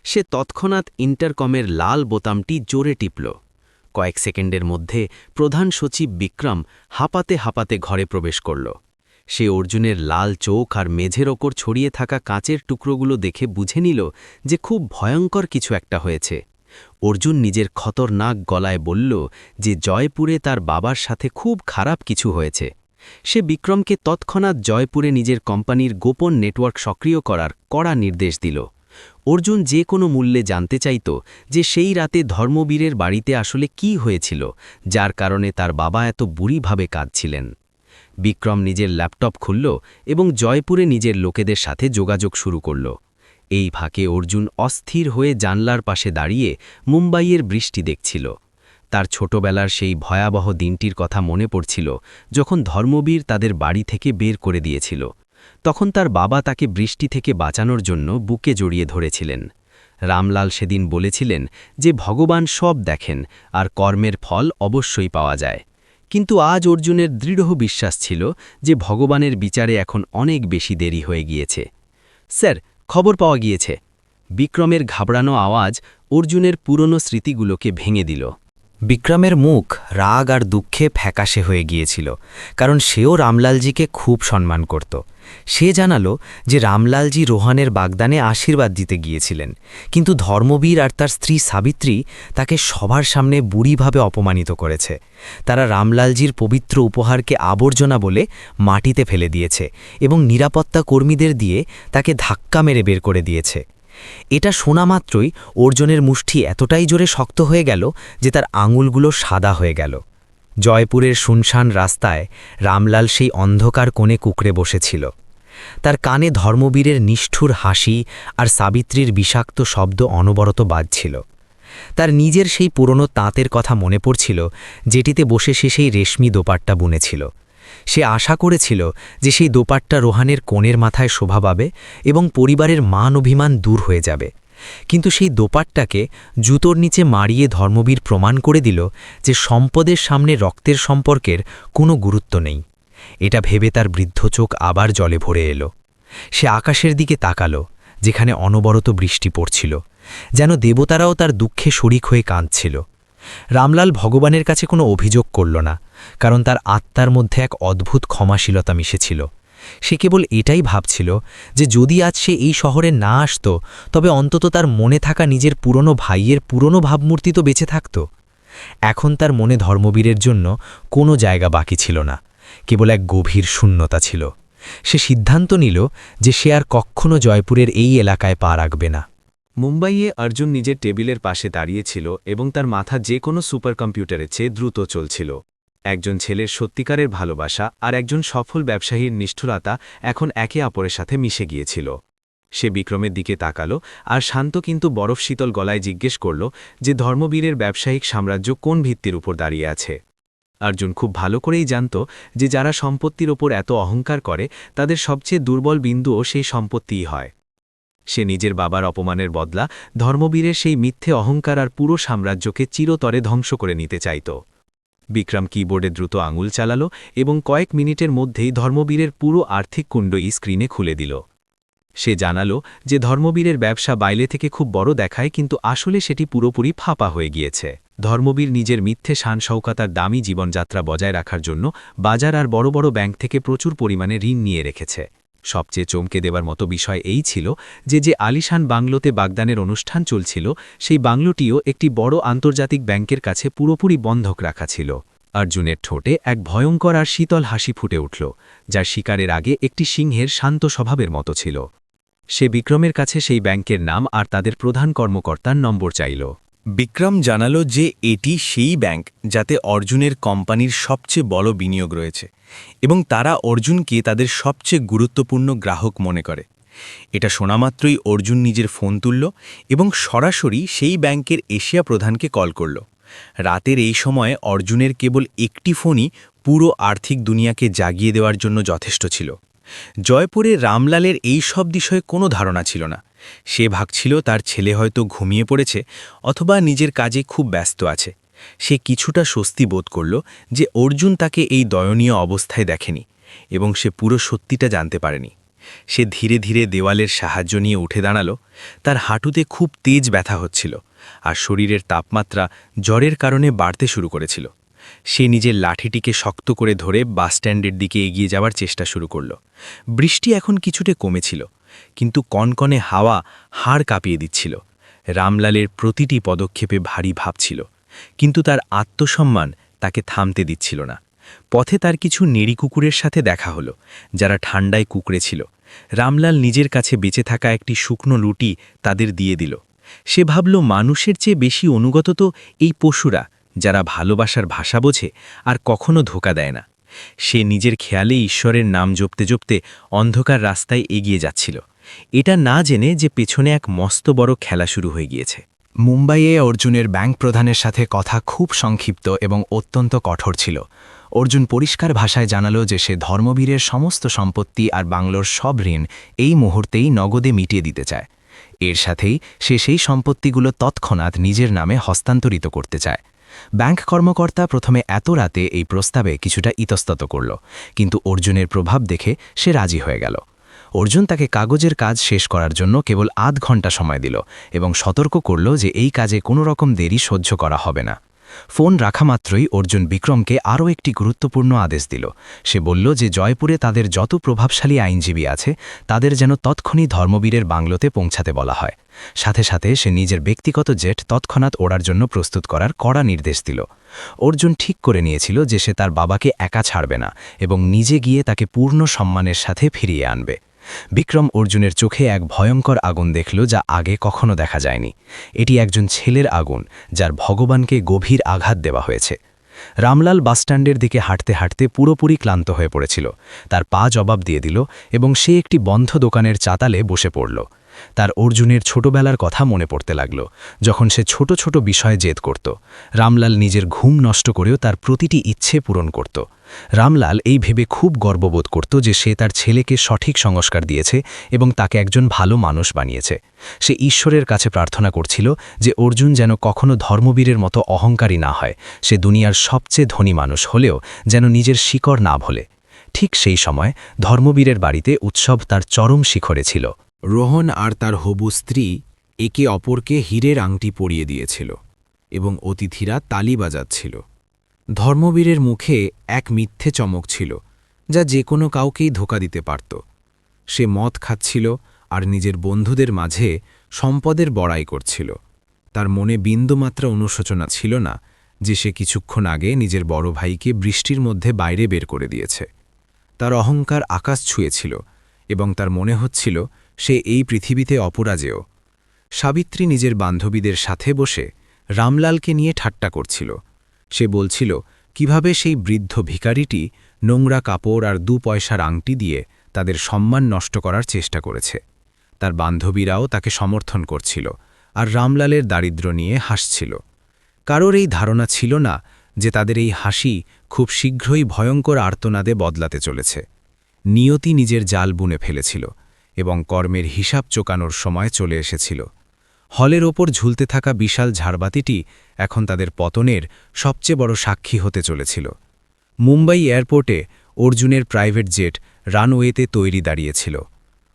Speaker 3: সে তৎক্ষণাৎ ইন্টারকমের লাল বোতামটি জোরে টিপল। কয়েক সেকেন্ডের মধ্যে প্রধান সচিব বিক্রম হাঁপাতে হাঁপাতে ঘরে প্রবেশ করল। সে অর্জুনের লাল চোখ আর মেঝের ওপর ছড়িয়ে থাকা কাঁচের টুকরোগুলো দেখে বুঝে নিল যে খুব ভয়ঙ্কর কিছু একটা হয়েছে। অর্জুন নিজের খতরনাক গলায় বলল যে জয়পুরে তার বাবার সাথে খুব খারাপ কিছু হয়েছে। সে বিক্রমকে তৎক্ষণাৎ জয়পুরে নিজের কোম্পানির গোপন নেটওয়ার্ক সক্রিয় করার কড়া নির্দেশ দিল। অর্জুন যে কোনো মূল্যে জানতে চাইত যে সেই রাতে ধর্মবীরের বাড়িতে আসলে কি হয়েছিল, যার কারণে তার বাবা এত বুড়িভাবে কাঁদছিলেন। বিক্রম নিজের ল্যাপটপ খুলল এবং জয়পুরে নিজের লোকেদের সাথে যোগাযোগ শুরু করল। এই ফাঁকে অর্জুন অস্থির হয়ে জানলার পাশে দাঁড়িয়ে মুম্বাইয়ের বৃষ্টি দেখছিল। তার ছোটবেলার সেই ভয়াবহ দিনটির কথা মনে পড়ছিল, যখন ধর্মবীর তাদের বাড়ি থেকে বের করে দিয়েছিল। তখন তার বাবা তাকে বৃষ্টি থেকে বাঁচানোর জন্য বুকে জড়িয়ে ধরেছিলেন। রামলাল সেদিন বলেছিলেন যে ভগবান সব দেখেন আর কর্মের ফল অবশ্যই পাওয়া যায়। কিন্তু আজ অর্জুনের দৃঢ় বিশ্বাস ছিল যে ভগবানের বিচারে এখন অনেক বেশি দেরি হয়ে গিয়েছে। স্যার, খবর পাওয়া গিয়েছে। বিক্রমের ঘাবড়ানো আওয়াজ অর্জুনের পুরনো স্মৃতিগুলোকে ভেঙে দিল।
Speaker 5: বিক্রমের মুখ রাগ আর দুঃখে ফ্যাকাশে হয়ে গিয়েছিল, কারণ সেও রামলালজিকে খুব সম্মান করত। সে জানালো যে রামলালজি রোহানের বাগদানে আশীর্বাদ দিতে গিয়েছিলেন, কিন্তু ধর্মবীর আর তার স্ত্রী সাবিত্রী তাকে সবার সামনে বুড়িভাবে অপমানিত করেছে। তারা রামলালজির পবিত্র উপহারকে আবর্জনা বলে মাটিতে ফেলে দিয়েছে এবং নিরাপত্তা কর্মীদের দিয়ে তাকে ধাক্কা মেরে বের করে দিয়েছে। এটা শোনা মাত্রই অর্জুনের মুষ্টি এতটাই জোরে শক্ত হয়ে গেল যে তার আঙুলগুলো সাদা হয়ে গেল। জয়পুরের শুনশান রাস্তায় রামলাল সেই অন্ধকার কোণে কুঁকড়ে বসেছিল। তার কানে ধর্মবীরের নিষ্ঠুর হাসি আর সাবিত্রীর বিষাক্ত শব্দ অনবরত বাজছিল। তার নিজের সেই পুরনো তাঁতের কথা মনে পড়ছিল, যেটিতে বসে সে সেই রেশমি দোপাট্টা বুনেছিল। সে আশা করেছিল যে সেই দোপাট্টা রোহানের কোণের মাথায় শোভা পাবে এবং পরিবারের মান অভিমান দূর হয়ে যাবে। কিন্তু সেই দোপাট্টাকে জুতোর নিচে মারিয়ে ধর্মবীর প্রমাণ করে দিল যে সম্পদের সামনে রক্তের সম্পর্কের কোনো গুরুত্ব নেই। এটা ভেবে তার বৃদ্ধ চোখ আবার জলে ভরে এলো। সে আকাশের দিকে তাকালো, যেখানে অনবরত বৃষ্টি পড়ছিল, যেন দেবতারাও তার দুঃখে শরিক হয়ে কাঁদছিল। রামলাল ভগবানের কাছে কোনো অভিযোগ করল না, কারণ তার আত্মার মধ্যে এক অদ্ভুত ক্ষমাশীলতা মিশেছিল। সে কেবল এটাই ভাবছিল যে যদি আজ সে এই শহরে না আসত, তবে অন্তত তার মনে থাকা নিজের পুরনো ভাইয়ের পুরনো ভাবমূর্তি তো বেঁচে থাকত। এখন তার মনে ধর্মবীরের জন্য কোনো জায়গা বাকি ছিল না, কেবল এক গভীর শূন্যতা ছিল। সে সিদ্ধান্ত নিল যে সে আর কখনো জয়পুরের এই এলাকায় পা রাখবে না।
Speaker 2: মুম্বাইয়ে অর্জুন নিজের টেবিলের পাশে দাঁড়িয়েছিল এবং তার মাথা যে কোনো সুপার কম্পিউটারের চেয়ে দ্রুত চলছিল। একজন ছেলের সত্যিকারের ভালোবাসা আর একজন সফল ব্যবসায়ীর নিষ্ঠুরতা এখন একে অপরের সাথে মিশে গিয়েছিল। সে বিক্রমের দিকে তাকালো আর শান্ত কিন্তু বরফ শীতল গলায় জিজ্ঞেস করল যে ধর্মবীরের ব্যবসায়িক সাম্রাজ্য কোন ভিত্তির উপর দাঁড়িয়ে আছে। অর্জুন খুব ভালো করেই জানত যে যারা সম্পত্তির ওপর এত অহংকার করে তাদের সবচেয়ে দুর্বল বিন্দুও সেই সম্পত্তিই হয়। সে নিজের বাবার অপমানের বদলা ধর্মবীরের সেই মিথ্যে অহংকার আর পুরো সাম্রাজ্যকে চিরতরে ধ্বংস করে নিতে চাইত। বিক্রম কিবোর্ডে দ্রুত আঙুল চালালো এবং কয়েক মিনিটের মধ্যেই ধর্মবীরের পুরো আর্থিক কুণ্ডই স্ক্রিনে খুলে দিল। সে জানালো যে ধর্মবীরের ব্যবসা বাইরে থেকে খুব বড় দেখায়, কিন্তু আসলে সেটি পুরোপুরি ফাঁপা হয়ে গিয়েছে। ধর্মবীর নিজের মিথ্যে শান-শৌকতার দামি জীবনযাত্রা বজায় রাখার জন্য বাজার আর বড় বড় ব্যাংক থেকে প্রচুর পরিমাণে ঋণ নিয়ে রেখেছে। সবচেয়ে চমকে দেবার মতো বিষয় এই ছিল যে আলিশান বাংলোতে বাগদানের অনুষ্ঠান চলছিল, সেই বাংলোটিও একটি বড় আন্তর্জাতিক ব্যাংকের কাছে পুরোপুরি বন্ধক রাখা ছিল। অর্জুনের ঠোঁটে এক ভয়ঙ্কর আর শীতল হাসি ফুটে উঠল, যার শিকারের আগে একটি সিংহের শান্ত স্বভাবের মতো ছিল। সে বিক্রমের কাছে সেই ব্যাংকের নাম আর তাদের প্রধান কর্মকর্তার নম্বর চাইল।
Speaker 6: বিক্রম জানালো যে এটি সেই ব্যাংক যাতে অর্জুনের কোম্পানির সবচেয়ে বড় বিনিয়োগ রয়েছে
Speaker 2: এবং তারা অর্জুনকে তাদের সবচেয়ে গুরুত্বপূর্ণ গ্রাহক মনে করে। এটা শোনামাত্রই অর্জুন নিজের ফোন তুলল এবং সরাসরি সেই ব্যাংকের এশিয়া প্রধানকে কল করল। রাতের এই সময়ে অর্জুনের কেবল একটি ফোনই পুরো আর্থিক দুনিয়াকে জাগিয়ে দেওয়ার জন্য যথেষ্ট ছিল। জয়পুরে রামলালের এই সব বিষয়ে কোনো ধারণা ছিল না। সে ভাবছিল তার ছেলে হয়তো ঘুমিয়ে পড়েছে অথবা নিজের কাজে খুব ব্যস্ত আছে। সে কিছুটা স্বস্তি বোধ করল যে অর্জুন তাকে এই দয়নীয় অবস্থায় দেখেনি এবং সে পুরো সত্যিটা জানতে পারেনি। সে ধীরে ধীরে দেওয়ালের সাহায্য নিয়ে উঠে দাঁড়াল। তার হাঁটুতে খুব তেজ ব্যথা হচ্ছিল আর শরীরের তাপমাত্রা জ্বরের কারণে বাড়তে শুরু করেছিল। সে নিজের লাঠিটিকে শক্ত করে ধরে বাসস্ট্যান্ডের দিকে এগিয়ে যাওয়ার চেষ্টা শুরু করল। বৃষ্টি এখন কিছুটা কমেছিল, কিন্তু কনকনে হাওয়া হাড় কাঁপিয়ে দিচ্ছিল। রামলালের প্রতিটি পদক্ষেপে ভারী ভাব ছিল, কিন্তু তার আত্মসম্মান তাকে থামতে দিচ্ছিল না। পথে তার কিছু নেড়ি কুকুরের সাথে দেখা হলো, যারা ঠান্ডায় কুকড়েছিল। রামলাল নিজের কাছে বেঁচে থাকা একটি শুকনো লুটি তাদের দিয়ে দিল। সে ভাবল, মানুষের চেয়ে বেশি অনুগত তো এই পশুরা, যারা ভালোবাসার ভাষা বোঝে আর কখনো ধোঁকা দেয় না। সে নিজের খেয়ালে ঈশ্বরের নাম জপতে জপতে অন্ধকার রাস্তায় এগিয়ে যাচ্ছিল, এটা না জেনে যে পেছনে এক মস্ত বড় খেলা শুরু হয়ে গিয়েছে।
Speaker 4: মুম্বাইয়ে অর্জুনের ব্যাংক প্রধানের সাথে কথা খুব সংক্ষিপ্ত এবং অত্যন্ত কঠোর ছিল। অর্জুন পরিষ্কার ভাষায় জানালো যে সে ধর্মবীরের সমস্ত সম্পত্তি আর বাংলোর সব ঋণ এই মুহূর্তেই নগদে মিটিয়ে দিতে চায়। এর সাথেই সে সেই সম্পত্তিগুলো তৎক্ষণাৎ নিজের নামে হস্তান্তরিত করতে চায়। ব্যাংক কর্মকর্তা প্রথমে এত রাতে এই প্রস্তাবে কিছুটা ইতস্তত করল, কিন্তু অর্জুনের প্রভাব দেখে সে রাজি হয়ে গেল। অর্জুন তাকে কাগজের কাজ শেষ করার জন্য কেবল আধ ঘন্টা সময় দিল এবং সতর্ক করল যে এই কাজে কোনো রকম দেরি সহ্য করা হবে না। ফোন রাখা মাত্রই অর্জুন বিক্রমকে আরও একটি গুরুত্বপূর্ণ আদেশ দিল। সে বলল যে জয়পুরে তাদের যত প্রভাবশালী আইনজীবী আছে তাদের যেন তৎক্ষণই ধর্মবীরের বাংলোতে পৌঁছাতে বলা হয়। সাথে সাথে সে নিজের ব্যক্তিগত জেট তৎক্ষণাৎ ওড়ার জন্য প্রস্তুত করার কড়া নির্দেশ দিল। অর্জুন ঠিক করে নিয়েছিল যে সে তার বাবাকে একা ছাড়বে না এবং নিজে গিয়ে তাকে পূর্ণ সম্মানের সাথে ফিরিয়ে আনবে। বিক্রম অর্জুনের চোখে এক ভয়ঙ্কর আগুন দেখল যা আগে কখনো দেখা যায়নি। এটি একজন ছেলের আগুন, যার ভগবানকে গভীর আঘাত দেওয়া হয়েছে। রামলাল বাসস্ট্যান্ডের দিকে হাঁটতে হাঁটতে পুরোপুরি ক্লান্ত হয়ে পড়েছিল। তার পা জবাব দিয়ে দিল এবং সে একটি বন্ধ দোকানের চাতালে বসে পড়ল। তার অর্জুনের ছোটবেলার কথা মনে পড়তে লাগল, যখন সে ছোট ছোট বিষয়ে জেদ করত। রামলাল নিজের ঘুম নষ্ট করেও তার প্রতিটি ইচ্ছে পূরণ করত। রামলাল এই ভেবে খুব গর্ববোধ করত যে সে তার ছেলেকে সঠিক সংস্কার দিয়েছে এবং তাকে একজন ভালো মানুষ বানিয়েছে। সে ঈশ্বরের কাছে প্রার্থনা করছিল যে অর্জুন যেন কখনো ধর্মবীরের মতো অহংকারী না হয়। সে দুনিয়ার সবচেয়ে ধনী মানুষ হলেও যেন নিজের শিকড় না ভোলে। ঠিক সেই সময় ধর্মবীরের বাড়িতে উৎসব তার চরম শিখরে ছিল। রোহন আর তার হবু স্ত্রী একে অপরকে হীরের আংটি পরিয়ে দিয়েছিল এবং অতিথিরা তালি বাজাচ্ছিল। ধর্মবীরের মুখে এক মিথ্যে চমক ছিল, যা যে কোনো কাউকেই ধোঁকা দিতে পারত। সে মদ খাচ্ছিল আর নিজের বন্ধুদের মাঝে সম্পদের বড়াই করছিল। তার মনে বিন্দুমাত্রা অনুশোচনা ছিল না যে সে কিছুক্ষণ আগে নিজের বড় ভাইকে বৃষ্টির মধ্যে বাইরে বের করে দিয়েছে। তার অহংকার আকাশ ছুঁয়েছিল এবং তার মনে হচ্ছিল সে এই পৃথিবীতে অপরাজেয়। সাবিত্রী নিজের বান্ধবীদের সাথে বসে রামলালকে নিয়ে ঠাট্টা করছিল। সে বলছিল কিভাবে সেই বৃদ্ধ ভিখারিটি নোংরা কাপড় আর 2 পয়সার আংটি দিয়ে তাদের সম্মান নষ্ট করার চেষ্টা করেছে। তার বান্ধবীরাও তাকে সমর্থন করছিল আর রামলালের দারিদ্র্য নিয়ে হাসছিল। কারোর এই ধারণা ছিল না যে তাদের এই হাসি খুব শীঘ্রই ভয়ঙ্কর আর্তনাদে বদলাতে চলেছে। নিয়তি নিজের জাল বুনে ফেলেছিল এবং কর্মের হিসাব চোকানোর সময় চলে এসেছিল। হলের ওপর ঝুলতে থাকা বিশাল ঝাড়বাতিটি এখন তাদের পতনের সবচেয়ে বড় সাক্ষী হতে চলেছিল। মুম্বাই এয়ারপোর্টে অর্জুনের প্রাইভেট জেট রানওয়েতে তৈরি দাঁড়িয়েছিল।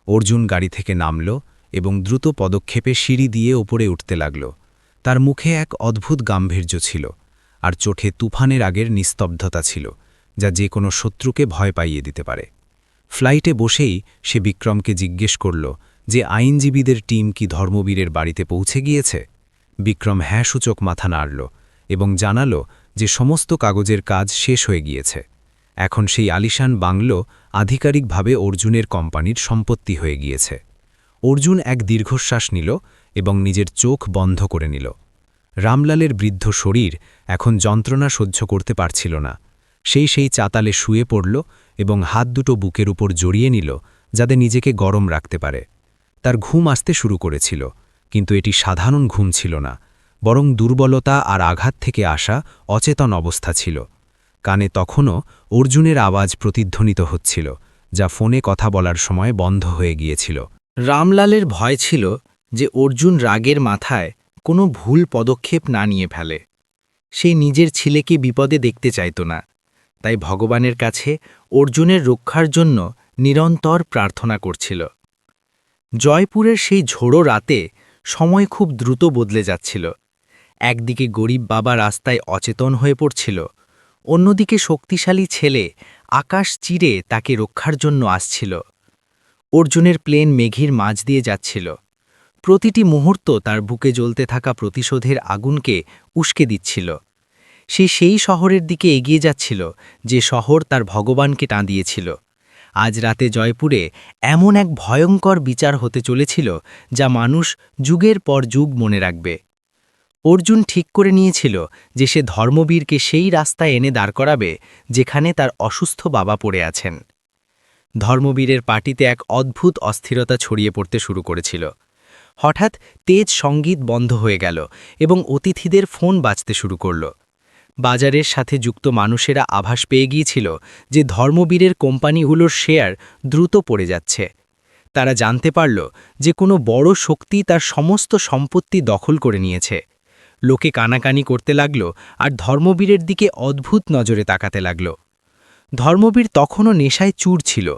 Speaker 4: অর্জুন গাড়ি থেকে নামল এবং দ্রুত পদক্ষেপে সিঁড়ি দিয়ে ওপরে উঠতে লাগল। তার মুখে এক অদ্ভুত গাম্ভীর্য ছিল আর চোখে তুফানের আগের নিস্তব্ধতা ছিল, যা যে কোনো শত্রুকে ভয় পাইয়ে দিতে পারে। ফ্লাইটে বসেই সে বিক্রমকে জিজ্ঞেস করল যে আইনজীবীদের টিম কি ধর্মবীরের বাড়িতে পৌঁছে গিয়েছে। বিক্রম হ্যাঁ সূচক মাথা নাড়ল এবং জানাল যে সমস্ত কাগজের কাজ শেষ হয়ে গিয়েছে। এখন সেই আলিশান বাংলো আধিকারিকভাবে অর্জুনের কোম্পানির সম্পত্তি হয়ে গিয়েছে। অর্জুন এক দীর্ঘশ্বাস নিল এবং নিজের চোখ বন্ধ করে নিল। রামলালের বৃদ্ধ শরীর এখন যন্ত্রণা সহ্য করতে পারছিল না।
Speaker 2: সেই চাতালে শুয়ে পড়ল এবং হাত দুটো বুকের উপর জড়িয়ে নিল, যাতে নিজেকে গরম রাখতে পারে। তার ঘুম আসতে শুরু করেছিল, কিন্তু এটি সাধারণ ঘুম ছিল না, বরং দুর্বলতা আর আঘাত থেকে আসা অচেতন অবস্থা ছিল। কানে তখনও অর্জুনের আওয়াজ প্রতিধ্বনিত হচ্ছিল, যা ফোনে কথা বলার সময় বন্ধ হয়ে গিয়েছিল।
Speaker 5: রামলালের ভয় ছিল যে অর্জুন রাগের মাথায় কোনো ভুল পদক্ষেপ না নিয়ে ফেলে। সে নিজের ছেলেকে বিপদে দেখতে চাইত না, তাই ভগবানের কাছে অর্জুনের রক্ষার জন্য নিরন্তর প্রার্থনা করছিল। জয়পুরের সেই ঝোড়ো রাতে সময় খুব দ্রুত বদলে যাচ্ছিল। একদিকে গরিব বাবা রাস্তায় অচেতন হয়ে পড়ছিল, অন্যদিকে শক্তিশালী ছেলে আকাশ চিরে তাকে রক্ষার জন্য আসছিল। অর্জুনের প্লেন মেঘের মাঝ দিয়ে যাচ্ছিল। প্রতিটি মুহূর্ত তার বুকে জ্বলতে থাকা প্রতিশোধের আগুনকে উস্কে দিচ্ছিল। সে সেই শহরের দিকে এগিয়ে যাচ্ছিল, যে শহর তার ভগবানকে টাঁদিয়েছিল। আজ রাতে জয়পুরে এমন এক ভয়ঙ্কর বিচার হতে চলেছিল, যা মানুষ যুগের পর যুগ মনে রাখবে। অর্জুন ঠিক করে নিয়েছিল যে সে ধর্মবীরকে সেই রাস্তায় এনে দাঁড় করাবে, যেখানে তার অসুস্থ বাবা পড়ে আছেন। ধর্মবীরের পার্টিতে এক অদ্ভুত অস্থিরতা ছড়িয়ে পড়তে শুরু করেছিল। হঠাৎ তেজ সঙ্গীত বন্ধ হয়ে গেল এবং অতিথিদের ফোন বাজতে শুরু করল। বাজারের সাথে যুক্ত মানুষেরা আভাস পেয়ে গিয়েছিল যে ধর্মবীরের কোম্পানিগুলোর শেয়ার দ্রুত পড়ে যাচ্ছে। তারা জানতে পারল যে কোনো বড় শক্তি তার সমস্ত সম্পত্তি দখল করে নিয়েছে। লোকে কানাকানি করতে লাগল আর ধর্মবীরের দিকে অদ্ভুত নজরে তাকাতে লাগল। ধর্মবীর তখনও নেশায় চূর ছিল।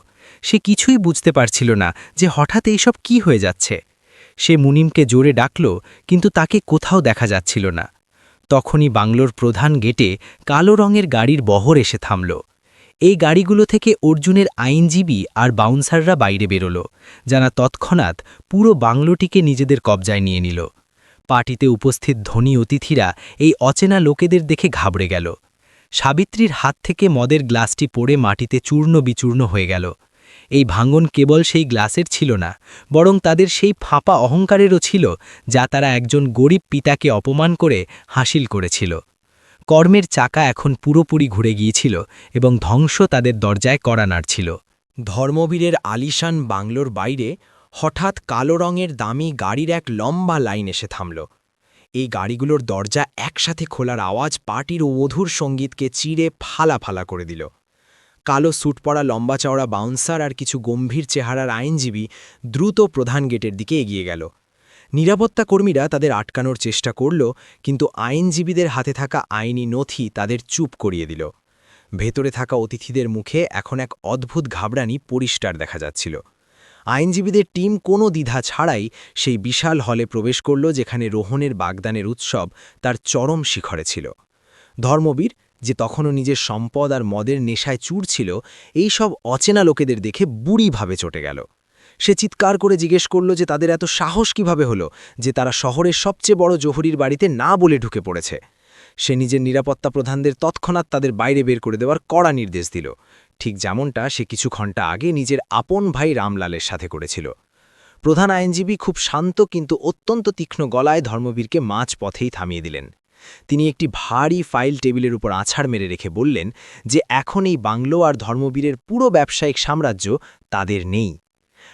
Speaker 5: সে কিছুই বুঝতে পারছিল না যে হঠাৎ এইসব কি হয়ে যাচ্ছে। সে মুনিমকে জোরে ডাকল, কিন্তু তাকে কোথাও দেখা যাচ্ছিল না। তখনই বাংলোর প্রধান গেটে কালো রঙের গাড়ির বহর এসে থামল। এই গাড়িগুলো থেকে অর্জুনের আইনজীবী আর বাউন্সাররা বাইরে বেরোল, যারা তৎক্ষণাৎ পুরো বাংলোটিকে নিজেদের কবজায় নিয়ে নিল। পার্টিতে উপস্থিত ধনী অতিথিরা এই অচেনা লোকেদের দেখে ঘাবড়ে গেল। সাবিত্রীর হাত থেকে মদের গ্লাসটি পড়ে মাটিতে চূর্ণ বিচূর্ণ হয়ে গেল। এই ভাঙন কেবল সেই গ্লাসের ছিল না, বরং তাদের সেই ফাঁপা অহংকারেরও ছিল, যা তারা একজন গরিব পিতাকে অপমান করে হাসিল করেছিল। কর্মের চাকা এখন পুরোপুরি ঘুরে গিয়েছিল এবং ধ্বংস তাদের দরজায় কড়া নাড়ছিল। ধর্মবীরের আলিশান বাংলোর বাইরে হঠাৎ কালো রঙের দামি গাড়ির এক লম্বা লাইন এসে থামল। এই গাড়িগুলোর দরজা একসাথে খোলার আওয়াজ পার্টির মধুর সঙ্গীতকে চিরে ফালা ফালা করে দিল। কালো স্যুট পরা লম্বা চওড়া বাউন্সার আর কিছু গম্ভীর চেহারার আইনজীবী দ্রুত প্রধান গেটের দিকে এগিয়ে গেল। নিরাপত্তা কর্মীরা তাদের আটকানোর চেষ্টা করল, কিন্তু আইনজীবীদের হাতে থাকা আইনি নথি তাদের চুপ করিয়ে দিল। ভেতরে থাকা অতিথিদের মুখে এখন এক অদ্ভুত ঘাবড়ানি পরিষ্কার দেখা যাচ্ছিল। আইনজীবীদের টিম কোনো দ্বিধা ছাড়াই সেই বিশাল হলে প্রবেশ করল, যেখানে রোহনের বাগদানের উৎসব তার চরম শিখরে ছিল। ধর্মবীর, যে তখনও নিজের সম্পদ আর মদের নেশায় চূর ছিল, এই সব অচেনা লোকেদের দেখে বুড়িভাবে চটে গেল। সে চিৎকার করে জিজ্ঞেস করল যে তাদের এত সাহস কিভাবে হলো যে তারা শহরের সবচেয়ে বড় জহুরির বাড়িতে না বলে ঢুকে পড়েছে। সে নিজের নিরাপত্তা প্রধানদের তৎক্ষণাৎ তাদের বাইরে বের করে দেওয়ার কড়া নির্দেশ দিল, ঠিক যেমনটা সে কিছু ঘণ্টা আগে নিজের আপন ভাই রামলালের সাথে করেছিল। প্রধান আইনজীবী খুব শান্ত কিন্তু অত্যন্ত তীক্ষ্ণ গলায় ধর্মবীরকে মাঝ পথেই থামিয়ে দিলেন। তিনি একটি ভারী ফাইল টেবিলের উপর আছাড় মেরে রেখে বললেন যে এখন এই বাংলো আর ধর্মবীরের পুরো ব্যবসায়িক সাম্রাজ্য তাদের নেই।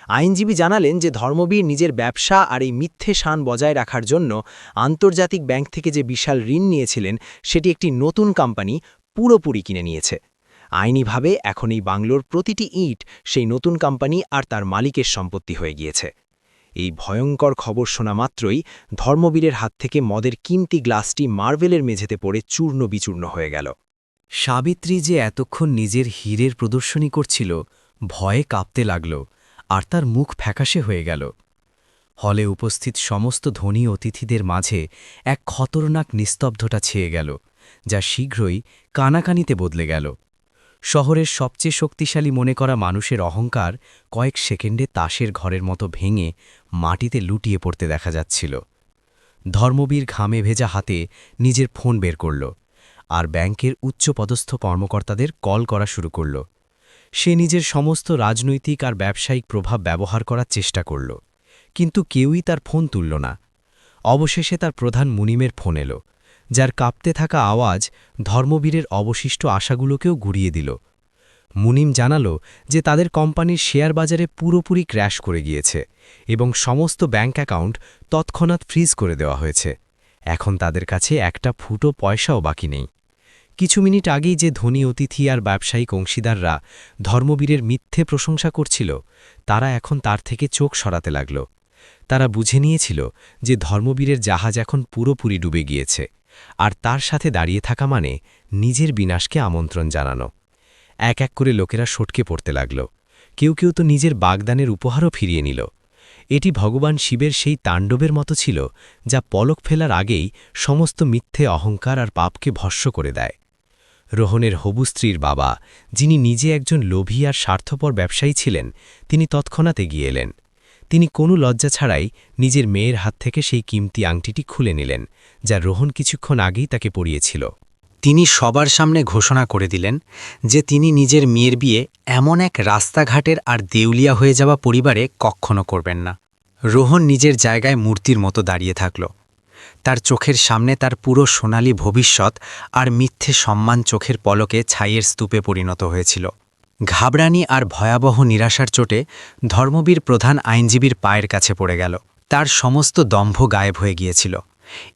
Speaker 5: আইনজীবী জানালেন যে ধর্মবীর নিজের ব্যবসা আর এই মিথ্যে শান বজায় রাখার জন্য আন্তর্জাতিক ব্যাংক থেকে যে বিশাল ঋণ নিয়েছিলেন, সেটি একটি নতুন কোম্পানি পুরোপুরি কিনে নিয়েছে। আইনিভাবে এখন এই বাংলোর প্রতিটি ইট সেই নতুন কোম্পানি আর তার মালিকের সম্পত্তি হয়ে গিয়েছে। এই ভয়ঙ্কর খবর শোনা মাত্রই ধর্মবীরের হাত থেকে মদের কিমতি গ্লাসটি মার্বেলের মেঝেতে পড়ে চূর্ণ বিচূর্ণ হয়ে গেল।
Speaker 2: সাবিত্রী যে এতক্ষণ নিজের হীরের প্রদর্শনী করছিল, ভয়ে কাঁপতে লাগল আর তার মুখ ফ্যাকাশে হয়ে গেল। হলে উপস্থিত সমস্ত ধনী অতিথিদের মাঝে এক খতরনাক নিস্তব্ধতা ছেয়ে গেল, যা শীঘ্রই কানাকানিতে বদলে গেল। শহরের সবচেয়ে শক্তিশালী মনে করা মানুষের অহংকার কয়েক সেকেন্ডে তাসের ঘরের মতো ভেঙে মাটিতে লুটিয়ে পড়তে দেখা যাচ্ছিল। ধর্মবীর ঘামে ভেজা হাতে নিজের ফোন বের করল আর ব্যাংকের উচ্চপদস্থ কর্মকর্তাদের কল করা শুরু করল। সে নিজের সমস্ত রাজনৈতিক আর ব্যবসায়িক প্রভাব ব্যবহার করার চেষ্টা করল, কিন্তু কেউই তার ফোন তুলল না। অবশেষে তার প্রধান মুনিমের ফোন এলো,
Speaker 3: যার কাঁপতে থাকা আওয়াজ ধর্মবীরের অবশিষ্ট আশাগুলোকেও গুড়িয়ে দিল। মুনিম জানালো যে তাদের কোম্পানির শেয়ার বাজারে পুরোপুরি ক্র্যাশ করে গিয়েছে এবং সমস্ত ব্যাংক অ্যাকাউন্ট তৎক্ষণাৎ ফ্রিজ করে দেওয়া হয়েছে। এখন তাদের কাছে একটা ফুটো পয়সাও বাকি নেই। কিছু মিনিট আগেই যে ধনী অতিথি আর ব্যবসায়িক অংশীদাররা ধর্মবীরের মিথ্যে প্রশংসা করছিল, তারা এখন তার থেকে চোখ সরাতে লাগল। তারা বুঝে নিয়েছিল যে ধর্মবীরের জাহাজ এখন পুরোপুরি ডুবে গিয়েছে, আর তার সাথে দাঁড়িয়ে থাকা মানে নিজের বিনাশকে আমন্ত্রণ জানানো। এক এক করে লোকেরা সটকে পড়তে লাগল। কেউ কেউ তো নিজের বাগদানের উপহারও ফিরিয়ে নিল। এটি ভগবান শিবের সেই তাণ্ডবের মতো ছিল, যা পলক ফেলার আগেই সমস্ত মিথ্যে অহংকার আর পাপকে ভস্ম করে দেয়। রোহনের হবু স্ত্রীর বাবা, যিনি নিজে একজন লোভী আর স্বার্থপর ব্যবসায়ী ছিলেন, তিনি তৎক্ষণাৎ এগিয়ে এলেন। তিনি কোনো লজ্জা ছাড়াই নিজের মেয়ের হাত থেকে সেই কিমতি আংটিটি খুলে নিলেন, যা রোহন কিছুক্ষণ আগেই তাকে পরিয়েছিল।
Speaker 2: তিনি সবার সামনে ঘোষণা করে দিলেন যে তিনি নিজের মেয়ের বিয়ে এমন এক রাস্তাঘাটের আর দেউলিয়া হয়ে যাওয়া পরিবারে কখনো করবেন না। রোহন নিজের জায়গায় মূর্তির মতো দাঁড়িয়ে থাকল। তার চোখের সামনে তার পুরো সোনালী ভবিষ্যৎ আর মিথ্যে সম্মান চোখের পলকে ছাইয়ের স্তূপে পরিণত হয়েছিল। ঘাবড়ানি আর ভয়াবহ নিরাশার চোটে ধর্মবীর প্রধান আইনজীবীর পায়ের কাছে পড়ে গেল। তার সমস্ত দম্ভ গায়েব হয়ে গিয়েছিল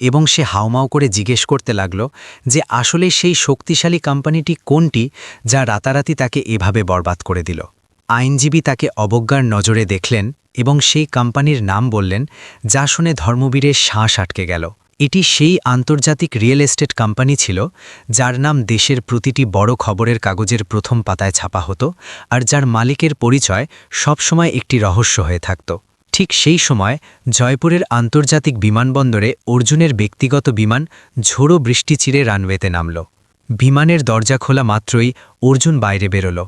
Speaker 2: এবং সে হাউমাউ করে জিজ্ঞেস করতে লাগল যে আসলে সেই শক্তিশালী কোম্পানিটি কোনটি যা রাতারাতি তাকে এভাবে বরবাদ করে দিল। আইনজীবী তাকে অবজ্ঞার নজরে দেখলেন এবং সেই কোম্পানির নাম বললেন, যা শুনে ধর্মবীরের শ্বাস আটকে গেল। এটি সেই আন্তর্জাতিক রিয়েল এস্টেট কোম্পানি ছিল যার নাম দেশের প্রতিটি বড় খবরের কাগজের প্রথম পাতায় ছাপা হতো আর যার মালিকের পরিচয় সবসময় একটি রহস্য হয়ে থাকত। ঠিক সেই সময় জয়পুরের আন্তর্জাতিক বিমানবন্দরে অর্জুনের ব্যক্তিগত বিমান ঝোড়ো বৃষ্টি চিরে রানওয়েতে নামল। বিমানের দরজা খোলা মাত্রই অর্জুন বাইরে বেরোল।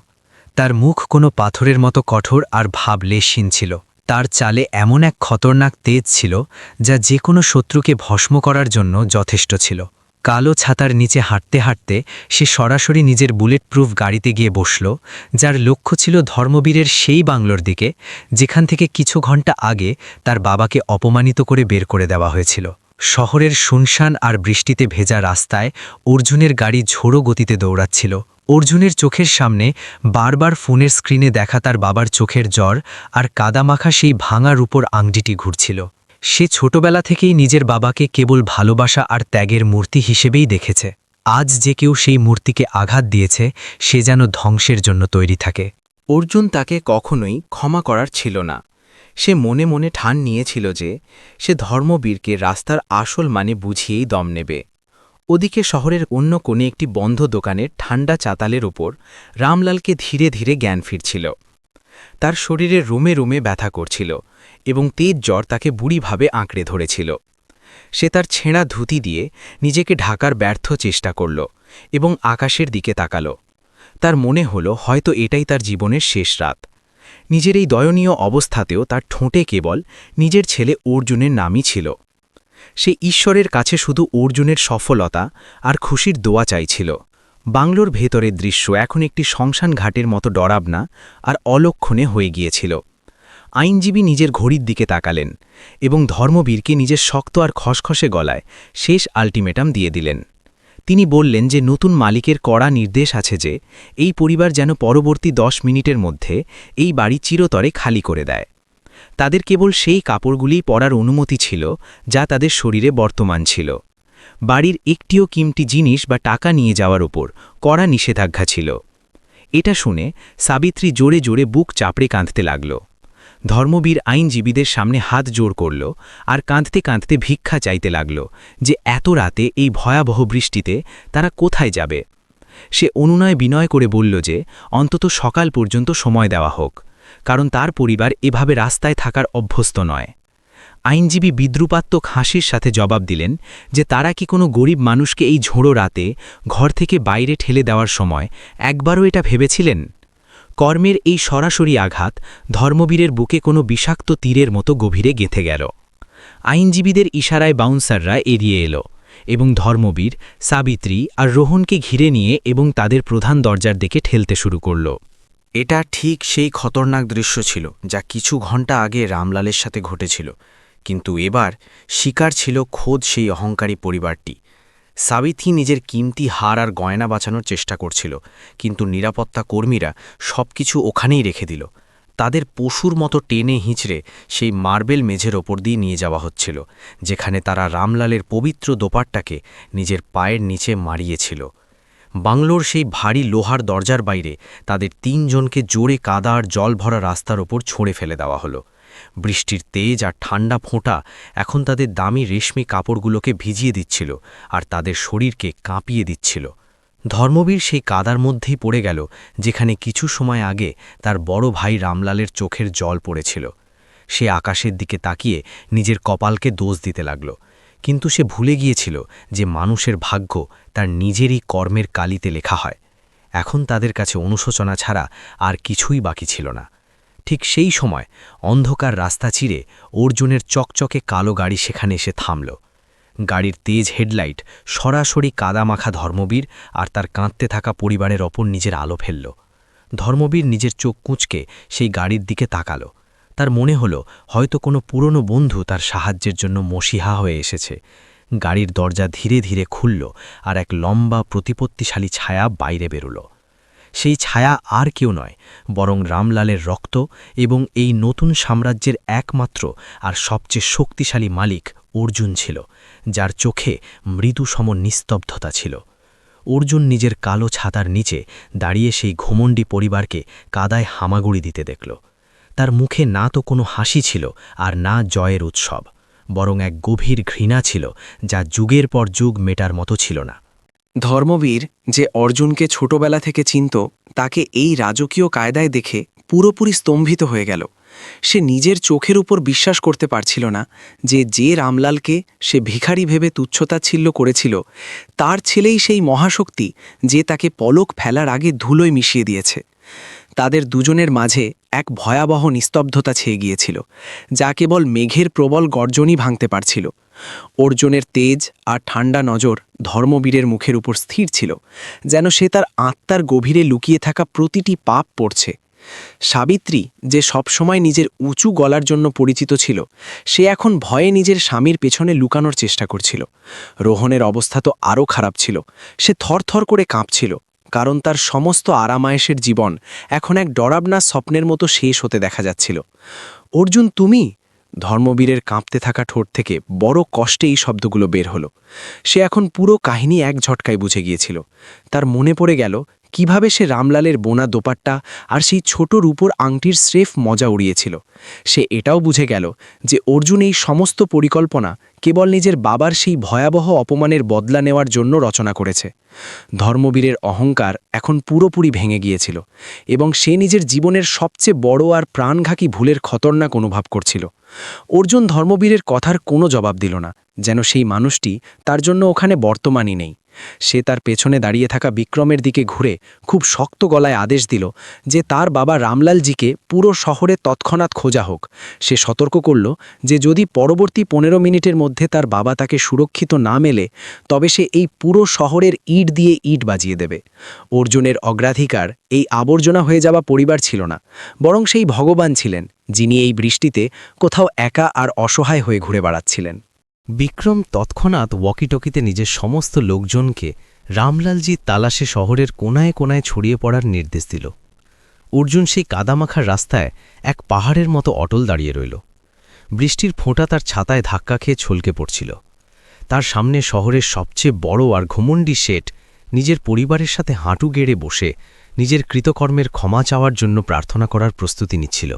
Speaker 2: তার মুখ কোনো পাথরের মতো কঠোর আর ভাবলেশহীন ছিল। তার চালে এমন এক খতরনাক তেজ ছিল যা যে কোনো শত্রুকে ভস্ম করার জন্য যথেষ্ট ছিল। কালো ছাতার নিচে হাঁটতে হাঁটতে সে সরাসরি নিজের বুলেট প্রুফ গাড়িতে গিয়ে বসল, যার লক্ষ্য ছিল ধর্মবীরের সেই বাংলোর দিকে যেখান থেকে কিছু ঘন্টা আগে তার বাবাকে অপমানিত করে বের করে দেওয়া হয়েছিল। শহরের শুনশান আর বৃষ্টিতে ভেজা রাস্তায় অর্জুনের গাড়ি ঝোড়ো গতিতে দৌড়াচ্ছিল। অর্জুনের চোখের সামনে বারবার ফোনের স্ক্রিনে দেখা তার বাবার চোখের জ্বর আর কাদামাখা সেই ভাঙা রূপোর আংটিটি ঘুরছিল। সে ছোটবেলা থেকেই নিজের বাবাকে কেবল ভালোবাসা আর ত্যাগের মূর্তি হিসেবেই দেখেছে। আজ যে কেউ সেই মূর্তিকে আঘাত দিয়েছে, সে যেন ধ্বংসের জন্য তৈরি থাকে।
Speaker 3: অর্জুন তাকে কখনোই ক্ষমা করার ছিল না। সে মনে মনে ঠান নিয়েছিল যে সে ধর্মবীরকে রাস্তার আসল মানে বুঝিয়েই দম নেবে। ওদিকে শহরের অন্য কোণে একটি বন্ধ দোকানের ঠান্ডা চাতালের ওপর রামলালকে ধীরে ধীরে জ্ঞান ফিরছিল। তার শরীরে রুমে রুমে ব্যথা করছিল এবং তেজ জ্বর তাকে বুড়িভাবে আঁকড়ে ধরেছিল। সে তার ছেঁড়া ধুতি দিয়ে নিজেকে ঢাকার ব্যর্থ চেষ্টা করল এবং আকাশের দিকে তাকাল। তার মনে হল হয়তো এটাই তার জীবনের শেষ রাত। নিজের এই দয়নীয় অবস্থাতেও তার ঠোঁটে কেবল নিজের ছেলে অর্জুনের নামই ছিল। সে ঈশ্বরের কাছে শুধু অর্জুনের সফলতা আর খুশির দোয়া চাইছিল। বাংলোর ভেতরের দৃশ্য এখন একটি শ্মশান ঘাটের মতো ডরাবনা আর অলক্ষণে হয়ে গিয়েছিল। আইনজীবী নিজের ঘড়ির দিকে তাকালেন এবং ধর্মবীরকে নিজের শক্ত আর খসখসে গলায় শেষ আল্টিমেটাম দিয়ে দিলেন। তিনি বললেন যে নতুন মালিকের কড়া নির্দেশ আছে যে এই পরিবার যেন পরবর্তী 10 মিনিটের মধ্যে এই বাড়ি চিরতরে খালি করে দেয়। তাদের কেবল সেই কাপড়গুলি পরার অনুমতি ছিল যা তাদের শরীরে বর্তমান ছিল। বাড়ির একটিও কিমতি জিনিস বা টাকা নিয়ে যাওয়ার ওপর কড়া নিষেধাজ্ঞা ছিল। এটা শুনে সাবিত্রী জোরে জোরে বুক চাপড়ে কাঁদতে লাগল। ধর্মবীর আইনজীবীদের সামনে হাত জোর করল আর কাঁদতে কাঁদতে ভিক্ষা চাইতে লাগল যে এত রাতে এই ভয়াবহ বৃষ্টিতে তারা কোথায় যাবে। সে অনুনয় বিনয় করে বলল যে অন্তত সকাল পর্যন্ত সময় দেওয়া হোক, কারণ তার পরিবার এভাবে রাস্তায় থাকার অভ্যস্ত নয়। আইনজীবী বিদ্রুপাত্মক হাসির সাথে জবাব দিলেন যে তারা কি কোনো গরিব মানুষকে এই ঝোড়ো রাতে ঘর থেকে বাইরে ঠেলে দেওয়ার সময় একবারও এটা ভেবেছিলেন? কর্মের এই সরাসরি আঘাত ধর্মবীরের বুকে কোনো বিষাক্ত তীরের মতো গভীরে গেঁথে গেল। আইনজীবীদের ইশারায় বাউন্সাররা এড়িয়ে এলো এবং ধর্মবীর, সাবিত্রী আর রোহনকে ঘিরে নিয়ে এবং তাদের প্রধান দরজার দিকে ঠেলতে শুরু করল।
Speaker 2: এটা ঠিক সেই খতরনাক দৃশ্য ছিল যা কিছু ঘন্টা আগে রামলালের সাথে ঘটেছিল, কিন্তু এবার শিকার ছিল খোদ সেই অহংকারী পরিবারটি।
Speaker 3: সাবিথি নিজের কিমতি হার আর গয়না বাঁচানোর চেষ্টা করছিল, কিন্তু নিরাপত্তা কর্মীরা সবকিছু ওখানেই রেখে দিল। তাদের পশুর মতো টেনে হিঁচড়ে সেই মার্বেল মেঝের ওপর দিয়ে নিয়ে যাওয়া হচ্ছিল, যেখানে তারা রামলালের পবিত্র দোপাট্টাকে নিজের পায়ের নিচে মারিয়েছিল। বাংলোর সেই ভারী লোহার দরজার বাইরে তাদের ৩ জনকে জোরে কাদা আর জল ভরা রাস্তার ওপর ছুঁড়ে ফেলে দেওয়া হলো। বৃষ্টির তেজ আর ঠান্ডা ফোঁটা এখন তাদের দামি রেশমি কাপড়গুলোকে ভিজিয়ে দিচ্ছিল আর তাদের শরীরকে কাঁপিয়ে দিচ্ছিল। ধর্মবীর সেই কাদার মধ্যেই পড়ে গেল, যেখানে কিছু সময় আগে তার বড় ভাই রামলালের চোখের জল পড়েছিল। সে আকাশের দিকে তাকিয়ে নিজের কপালকে দোষ দিতে লাগল, কিন্তু সে ভুলে গিয়েছিল যে মানুষের ভাগ্য তার নিজেরই কর্মের কালিতে লেখা হয়। এখন তাদের কাছে অনুশোচনা ছাড়া আর কিছুই বাকি ছিল না। ঠিক সেই সময় অন্ধকার রাস্তা চিরে অর্জুনের চকচকে কালো গাড়ি সেখানে এসে থামল। গাড়ির তেজ হেডলাইট সরাসরি কাদামাখা ধর্মবীর আর তার কাঁদতে থাকা পরিবারের ওপর নিজের আলো ফেলল। ধর্মবীর নিজের চোখ কুঁচকে সেই গাড়ির দিকে তাকাল। তার মনে হলো হয়তো কোনো পুরনো বন্ধু তার সাহায্যের জন্য মসিহা হয়ে এসেছে। গাড়ির দরজা ধীরে ধীরে খুলল আর এক লম্বা প্রতিপত্তিশালী ছায়া বাইরে বেরোল। সেই ছায়া আর কেউ নয়, বরং রামলালের রক্ত এবং এই নতুন সাম্রাজ্যের একমাত্র আর সবচেয়ে শক্তিশালী মালিক অর্জুন ছিল, যার চোখে মৃদুসম নিস্তব্ধতা ছিল। অর্জুন নিজের কালো ছাতার নিচে দাঁড়িয়ে সেই ঘুমণ্ডি পরিবারকে কাদায় হামাগুড়ি দিতে দেখল। তার মুখে না তো কোনো হাসি ছিল আর না জয়ের উৎসব, বরং এক গভীর ঘৃণা ছিল যা যুগের পর যুগ মেটার মতো ছিল না।
Speaker 6: ধর্মবীর, যে অর্জুনকে ছোটবেলা থেকে চিনত, তাকে এই রাজকীয় কায়দায় দেখে পুরোপুরি স্তম্ভিত হয়ে গেল। সে নিজের চোখের উপর বিশ্বাস করতে পারছিল না যে রামলালকে সে ভিখারি ভেবে তুচ্ছতাচ্ছিল্য করেছিল, তার ছেলেই সেই মহাশক্তি যে তাকে পলক ফেলার আগে ধুলোয় মিশিয়ে দিয়েছে। তাদের দুজনের মাঝে এক ভয়াবহ নিস্তব্ধতা ছেয়ে গিয়েছিল, যা কেবল মেঘের প্রবল গর্জনই ভাঙতে পারছিল। অর্জুনের তেজ আর ঠান্ডা নজর ধর্মবীরের মুখের উপর স্থির ছিল, যেন সে তার আত্মার গভীরে লুকিয়ে থাকা প্রতিটি পাপ পড়ছে। সাবিত্রী, যে সবসময় নিজের উঁচু গলার জন্য পরিচিত ছিল, সে এখন ভয়ে নিজের স্বামীর পেছনে লুকানোর চেষ্টা করছিল। রোহনের অবস্থা তো আরও খারাপ ছিল। সে থরথর করে কাঁপছিল, কারণ তার সমস্ত আরামায়েশের জীবন এখন এক ডরাবনা স্বপ্নের মতো শেষ হতে দেখা যাচ্ছিল। অর্জুন, তুমি? ধর্মবীরের কাঁপতে থাকা ঠোঁট থেকে বড় কষ্টে এই শব্দগুলো বের হলো। সে এখন পুরো কাহিনী এক ঝটকায় বুঝে গিয়েছিল। তার মনে পড়ে গেল কিভাবে সে রামলালের বোনা দোপাট্টা আর সেই ছোট রূপোর আংটির স্রেফ মজা উড়িয়েছিল। সে এটাও বুঝে গেল যে অর্জুন এই সমস্ত পরিকল্পনা কেবল নিজের বাবার সেই ভয়াবহ অপমানের বদলা নেওয়ার জন্য রচনা করেছে। ধর্মবীরের অহংকার এখন পুরোপুরি ভেঙে গিয়েছিল এবং সে নিজের জীবনের সবচেয়ে বড় আর প্রাণঘাতী ভুলের খতরনাক অনুভব করছিল। অর্জুন ধর্মবীরের কথার কোনো জবাব দিল না, যেন সেই মানুষটি তার জন্য ওখানে বর্তমানই নেই। সে তার পেছনে দাঁড়িয়ে থাকা বিক্রমের দিকে ঘুরে খুব শক্ত গলায় আদেশ দিল যে তার বাবা রামলালজিকে পুরো শহরে তৎক্ষণাৎ খোঁজা হোক। সে সতর্ক করল যে যদি পরবর্তী 15 মিনিটের মধ্যে তার বাবা তাকে সুরক্ষিত না মেলে, তবে সে এই পুরো শহরের ইট দিয়ে ইট বাজিয়ে দেবে। অর্জুনের অগ্রাধিকার এই আবর্জনা হয়ে যাওয়া পরিবার ছিল না, বরং সেই ভগবান ছিলেন, যিনি এই বৃষ্টিতে কোথাও একা আর অসহায় হয়ে ঘুরে বেড়াচ্ছিলেন।
Speaker 3: বিক্রম তৎক্ষণাৎ ওয়াকিটকিতে নিজের সমস্ত লোকজনকে রামলালজির তালাশে শহরের কোনায় কোনায় ছড়িয়ে পড়ার নির্দেশ দিল। অর্জুন সেই কাদামাখার রাস্তায় এক পাহাড়ের মতো অটল দাঁড়িয়ে রইল। বৃষ্টির ফোঁটা তার ছাতায় ধাক্কা খেয়ে ছলকে পড়ছিল। তার সামনে শহরের সবচেয়ে বড় আর ঘুমণ্ডি শেঠ নিজের পরিবারের সাথে হাঁটু গেড়ে বসে নিজের কৃতকর্মের ক্ষমা চাওয়ার জন্য প্রার্থনা করার প্রস্তুতি নিচ্ছিল।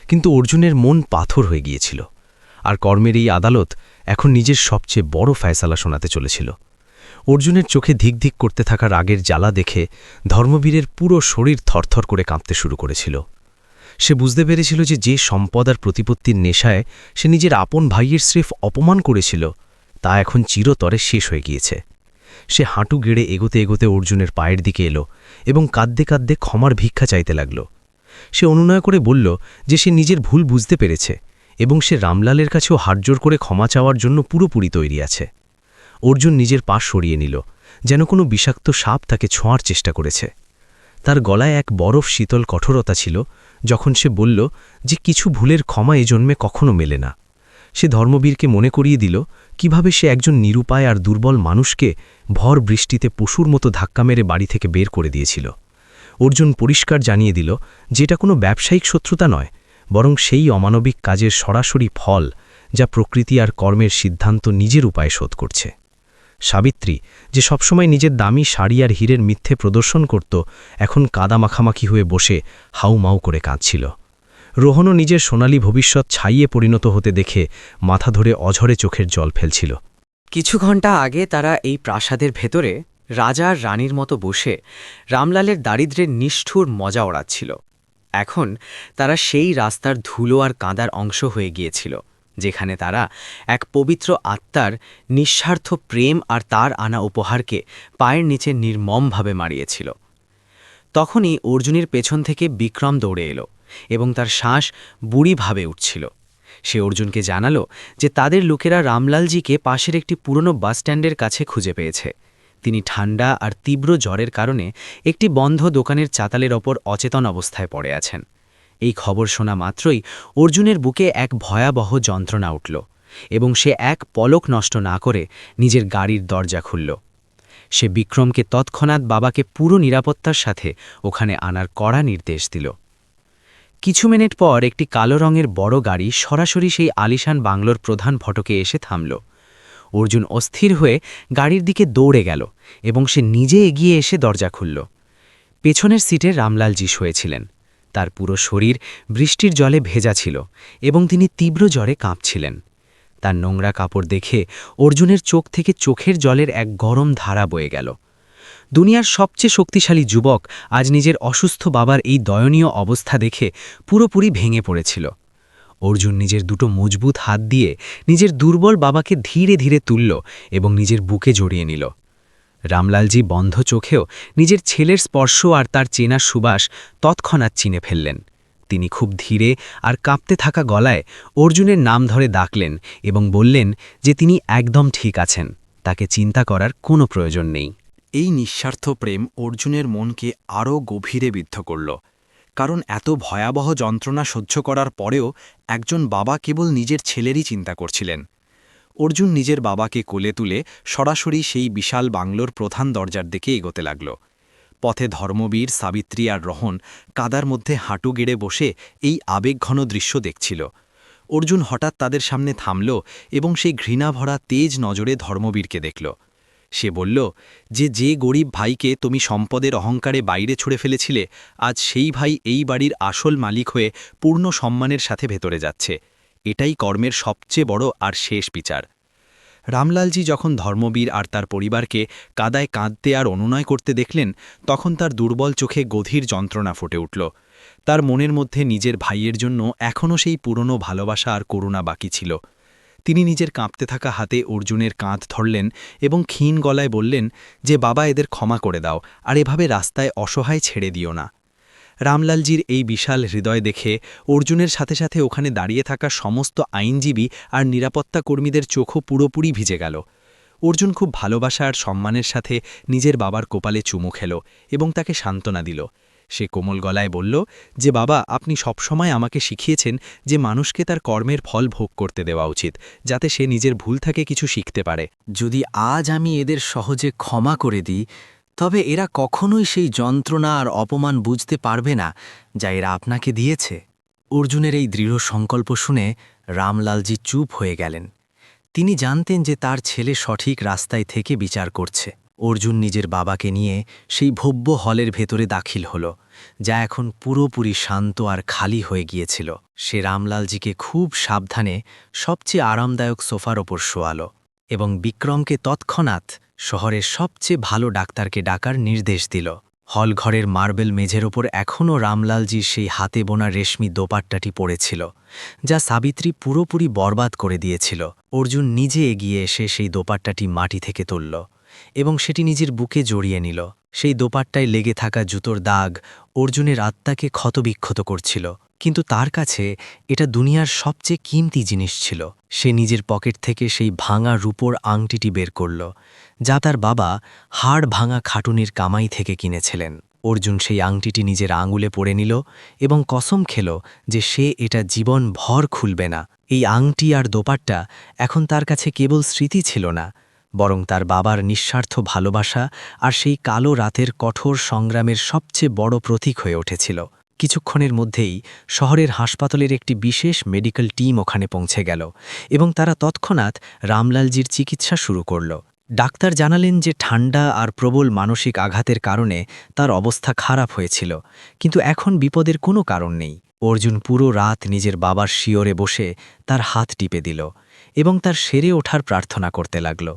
Speaker 3: কিন্তু অর্জুনের মন পাথর হয়ে গিয়েছিল, আর কর্মের এই আদালত এখন নিজের সবচেয়ে বড় ফয়সালা শোনাতে চলেছিল। অর্জুনের চোখে ধিক ধিক করতে থাকা রাগের জ্বালা দেখে ধর্মবীরের পুরো শরীর থরথর করে কাঁপতে শুরু করেছিল। সে বুঝতে পেরেছিল যে সম্পদ আর প্রতিপত্তির নেশায় সে নিজের আপন ভাইয়ের স্রেফ অপমান করেছিল, তা এখন চিরতরে শেষ হয়ে গিয়েছে। সে হাঁটু গেড়ে এগোতে এগোতে অর্জুনের পায়ের দিকে এলো এবং কাঁদতে কাঁদতে ক্ষমার ভিক্ষা চাইতে লাগল। সে অনুনয় করে বলল যে সে নিজের ভুল বুঝতে পেরেছে এবং সে রামলালের কাছেও হাতজোড় করে ক্ষমা চাওয়ার জন্য পুরোপুরি তৈরি আছে। অর্জুন নিজের পা সরিয়ে নিল, যেন কোনো বিষাক্ত সাপ তাকে ছোঁয়ার চেষ্টা করেছে। তার গলায় এক বরফ শীতল কঠোরতা ছিল যখন সে বলল যে কিছু ভুলের ক্ষমা এ জন্মে কখনো মেলে না। সে ধর্মবীরকে মনে করিয়ে দিল কিভাবে সে একজন নিরুপায় আর দুর্বল মানুষকে ভর বৃষ্টিতে পশুর মতো ধাক্কা মেরে বাড়ি থেকে বের করে দিয়েছিল। অর্জুন পরিষ্কার জানিয়ে দিল যেটা কোনো ব্যবসায়িক শত্রুতা নয়, বরং সেই অমানবিক কাজের সরাসরি ফল যা প্রকৃতি আর কর্মের সিদ্ধান্ত নিজের উপায়ে শোধ করছে। সাবিত্রী, যে সবসময় নিজের দামি শাড়ি আর হীরের মিথ্যে প্রদর্শন করত, এখন কাদা মাখামাখি হয়ে বসে হাউমাউ করে কাঁদছিল। রোহনও নিজের সোনালী ভবিষ্যৎ ছাইয়ে পরিণত হতে দেখে মাথা ধরে অঝরে চোখের জল ফেলছিল।
Speaker 5: কিছু ঘন্টা আগে তারা এই প্রাসাদের ভেতরে রাজা আর রানীর মতো বসে রামলালের দারিদ্র্যের নিষ্ঠুর মজা ওড়াচ্ছিল। এখন তারা সেই রাস্তার ধুলো আর কাঁদার অংশ হয়ে গিয়েছিল, যেখানে তারা এক পবিত্র আত্মার নিঃস্বার্থ প্রেম আর তার আনা উপহারকে পায়ের নিচে নির্মমভাবে মারিয়েছিল। তখনই অর্জুনের পেছন থেকে বিক্রম দৌড়ে এলো এবং তার শ্বাস বুড়িভাবে উঠছিল। সে অর্জুনকে জানালো যে তাদের লোকেরা রামলালজিকে পাশের একটি পুরনো বাসস্ট্যান্ডের কাছে খুঁজে পেয়েছে। তিনি ঠান্ডা আর তীব্র জ্বরের কারণে একটি বন্ধ দোকানের চাতালের ওপর অচেতন অবস্থায় পড়ে আছেন। এই খবর শোনা মাত্রই অর্জুনের বুকে এক ভয়াবহ যন্ত্রণা উঠল এবং সে এক পলক নষ্ট না করে নিজের গাড়ির দরজা খুলল। সে বিক্রমকে তৎক্ষণাৎ বাবাকে পুরো নিরাপত্তার সাথে ওখানে আনার কড়া নির্দেশ দিল। কিছু মিনিট পর একটি কালো রঙের বড় গাড়ি সরাসরি সেই আলিশান বাংলোর প্রধান ফটকে এসে থামল। অর্জুন অস্থির হয়ে গাড়ির দিকে দৌড়ে গেল এবং সে নিজে এগিয়ে এসে দরজা খুলল। পেছনের সিটে রামলালজি শুয়েছিলেন। তার পুরো শরীর বৃষ্টির জলে ভেজা ছিল এবং তিনি তীব্র জ্বরে কাঁপছিলেন। তার নোংরা কাপড় দেখে অর্জুনের চোখ থেকে চোখের জলের এক গরম ধারা বয়ে গেল। দুনিয়ার সবচেয়ে শক্তিশালী যুবক আজ নিজের অসুস্থ বাবার এই দয়নীয় অবস্থা দেখে পুরোপুরি ভেঙে পড়েছিল। অর্জুন নিজের দুটো মজবুত হাত দিয়ে নিজের দুর্বল বাবাকে ধীরে ধীরে তুলল এবং নিজের বুকে জড়িয়ে নিল। রামলালজি বন্ধ চোখেও নিজের ছেলের স্পর্শ আর তার চেনা সুবাস তৎক্ষণাৎ চিনে ফেললেন। তিনি খুব ধীরে আর কাঁপতে থাকা গলায় অর্জুনের নাম ধরে ডাকলেন এবং বললেন যে তিনি একদম ঠিক আছেন, তাকে চিন্তা করার কোনো প্রয়োজন নেই।
Speaker 2: এই নিঃস্বার্থ প্রেম অর্জুনের মনকে আরও গভীরে বিদ্ধ করল, কারণ এত ভয়াবহ যন্ত্রণা সহ্য করার পরেও একজন বাবা কেবল নিজের ছেলেরই চিন্তা করছিলেন। অর্জুন নিজের বাবাকে কোলে তুলে সরাসরি সেই বিশাল বাংলোর প্রধান দরজার দিকে এগোতে লাগল। পথে ধর্মবীর, সাবিত্রী আর রোহন কাদার মধ্যে হাঁটু গেড়ে বসে এই আবেগঘন দৃশ্য দেখছিল। অর্জুন হঠাৎ তাদের সামনে থামল এবং সেই ঘৃণাভরা তেজ নজরে ধর্মবীরকে দেখল। সে বলল যে গরিব ভাইকে তুমি সম্পদের অহংকারে বাইরে ছুড়ে ফেলেছিলে, আজ সেই ভাই এই বাড়ির আসল মালিক হয়ে পূর্ণ সম্মানের সাথে ভেতরে যাচ্ছে। এটাই কর্মের সবচেয়ে বড় আর শেষ বিচার। রামলালজি যখন ধর্মবীর আর তার পরিবারকে কাদায় কাঁদতে আর অনুনয় করতে দেখলেন, তখন তার দুর্বল চোখে গভীর যন্ত্রণা ফুটে উঠল। তার মনের মধ্যে নিজের ভাইয়ের জন্য এখনও সেই পুরনো ভালোবাসা আর করুণা বাকি ছিল। তিনি নিজের কাঁপতে থাকা হাতে অর্জুনের কাঁধ ধরলেন এবং ক্ষীণ গলায় বললেন যে বাবা, এদের ক্ষমা করে দাও আর এভাবে রাস্তায় অসহায় ছেড়ে দিও না। রামলালজির এই বিশাল হৃদয় দেখে অর্জুনের সাথে সাথে ওখানে দাঁড়িয়ে থাকা সমস্ত আইনজীবী আর নিরাপত্তা কর্মীদের চোখও পুরোপুরি ভিজে গেল। অর্জুন খুব ভালোবাসা আর সম্মানের সাথে নিজের বাবার কপালে চুমু খেল এবং তাকে সান্ত্বনা দিল। সে কোমল গলায় বলল যে বাবা, আপনি সবসময় আমাকে শিখিয়েছেন যে মানুষকে তার কর্মের ফল ভোগ করতে দেওয়া উচিত, যাতে সে নিজের ভুল থেকে কিছু শিখতে পারে।
Speaker 5: যদি আজ আমি এদের সহজে ক্ষমা করে দিই, তবে এরা কখনোই সেই যন্ত্রণা আর অপমান বুঝতে পারবে না যা এরা আপনাকে দিয়েছে। অর্জুনের এই দৃঢ় সংকল্প শুনে রামলালজি চুপ হয়ে গেলেন। তিনি জানতেন যে তার ছেলে সঠিক রাস্তায় থেকে বিচার করছে। অর্জুন নিজের বাবাকে নিয়ে সেই ভব্য হলের ভেতরে দাখিল হল, যা এখন পুরোপুরি শান্ত আর খালি হয়ে গিয়েছিল। সে রামলালজিকে খুব সাবধানে সবচেয়ে আরামদায়ক সোফার ওপর শোয়াল এবং বিক্রমকে তৎক্ষণাৎ শহরের সবচেয়ে ভালো ডাক্তারকে ডাকার নির্দেশ দিল। হলঘরের মার্বেল মেঝের ওপর এখনও রামলালজির সেই হাতে বোনা রেশমি দোপাট্টাটি পড়েছিল, যা সাবিত্রী পুরোপুরি বরবাদ করে দিয়েছিল। অর্জুন নিজে এগিয়ে এসে সেই দোপাট্টাটি মাটি থেকে তুলল এবং সেটি নিজের বুকে জড়িয়ে নিল। সেই দোপাট্টায় লেগে থাকা জুতোর দাগ অর্জুনের আত্মাকে ক্ষতবিক্ষত করছিল, কিন্তু তার কাছে এটা দুনিয়ার সবচেয়ে কিমতি জিনিস ছিল। সে নিজের পকেট থেকে সেই ভাঙা রূপোর আংটিটি বের করল, যা তার বাবা হাড় ভাঙা খাটুনির কামাই থেকে কিনেছিলেন।
Speaker 3: অর্জুন সেই আংটিটি নিজের আঙুলে পরে নিল এবং কসম খেল যে সে এটা জীবন ভর খুলবে না। এই আংটি আর দোপাট্টা এখন তার কাছে কেবল স্মৃতি ছিল না, বরং তার বাবার নিঃস্বার্থ ভালোবাসা আর সেই কালো রাতের কঠোর সংগ্রামের সবচেয়ে বড় প্রতীক হয়ে উঠেছিল। কিছুক্ষণের মধ্যেই শহরের হাসপাতালের একটি বিশেষ মেডিকেল টিম ওখানে পৌঁছে গেল এবং তারা তৎক্ষণাৎ রামলালজির চিকিৎসা শুরু করল। ডাক্তার জানালেন যে ঠান্ডা আর প্রবল মানসিক আঘাতের কারণে তার অবস্থা খারাপ হয়েছিল, কিন্তু এখন বিপদের কোনো কারণ নেই। অর্জুন পুরো রাত নিজের বাবার শিয়রে বসে তার হাত টিপে দিল এবং তার সেরে ওঠার প্রার্থনা করতে লাগল।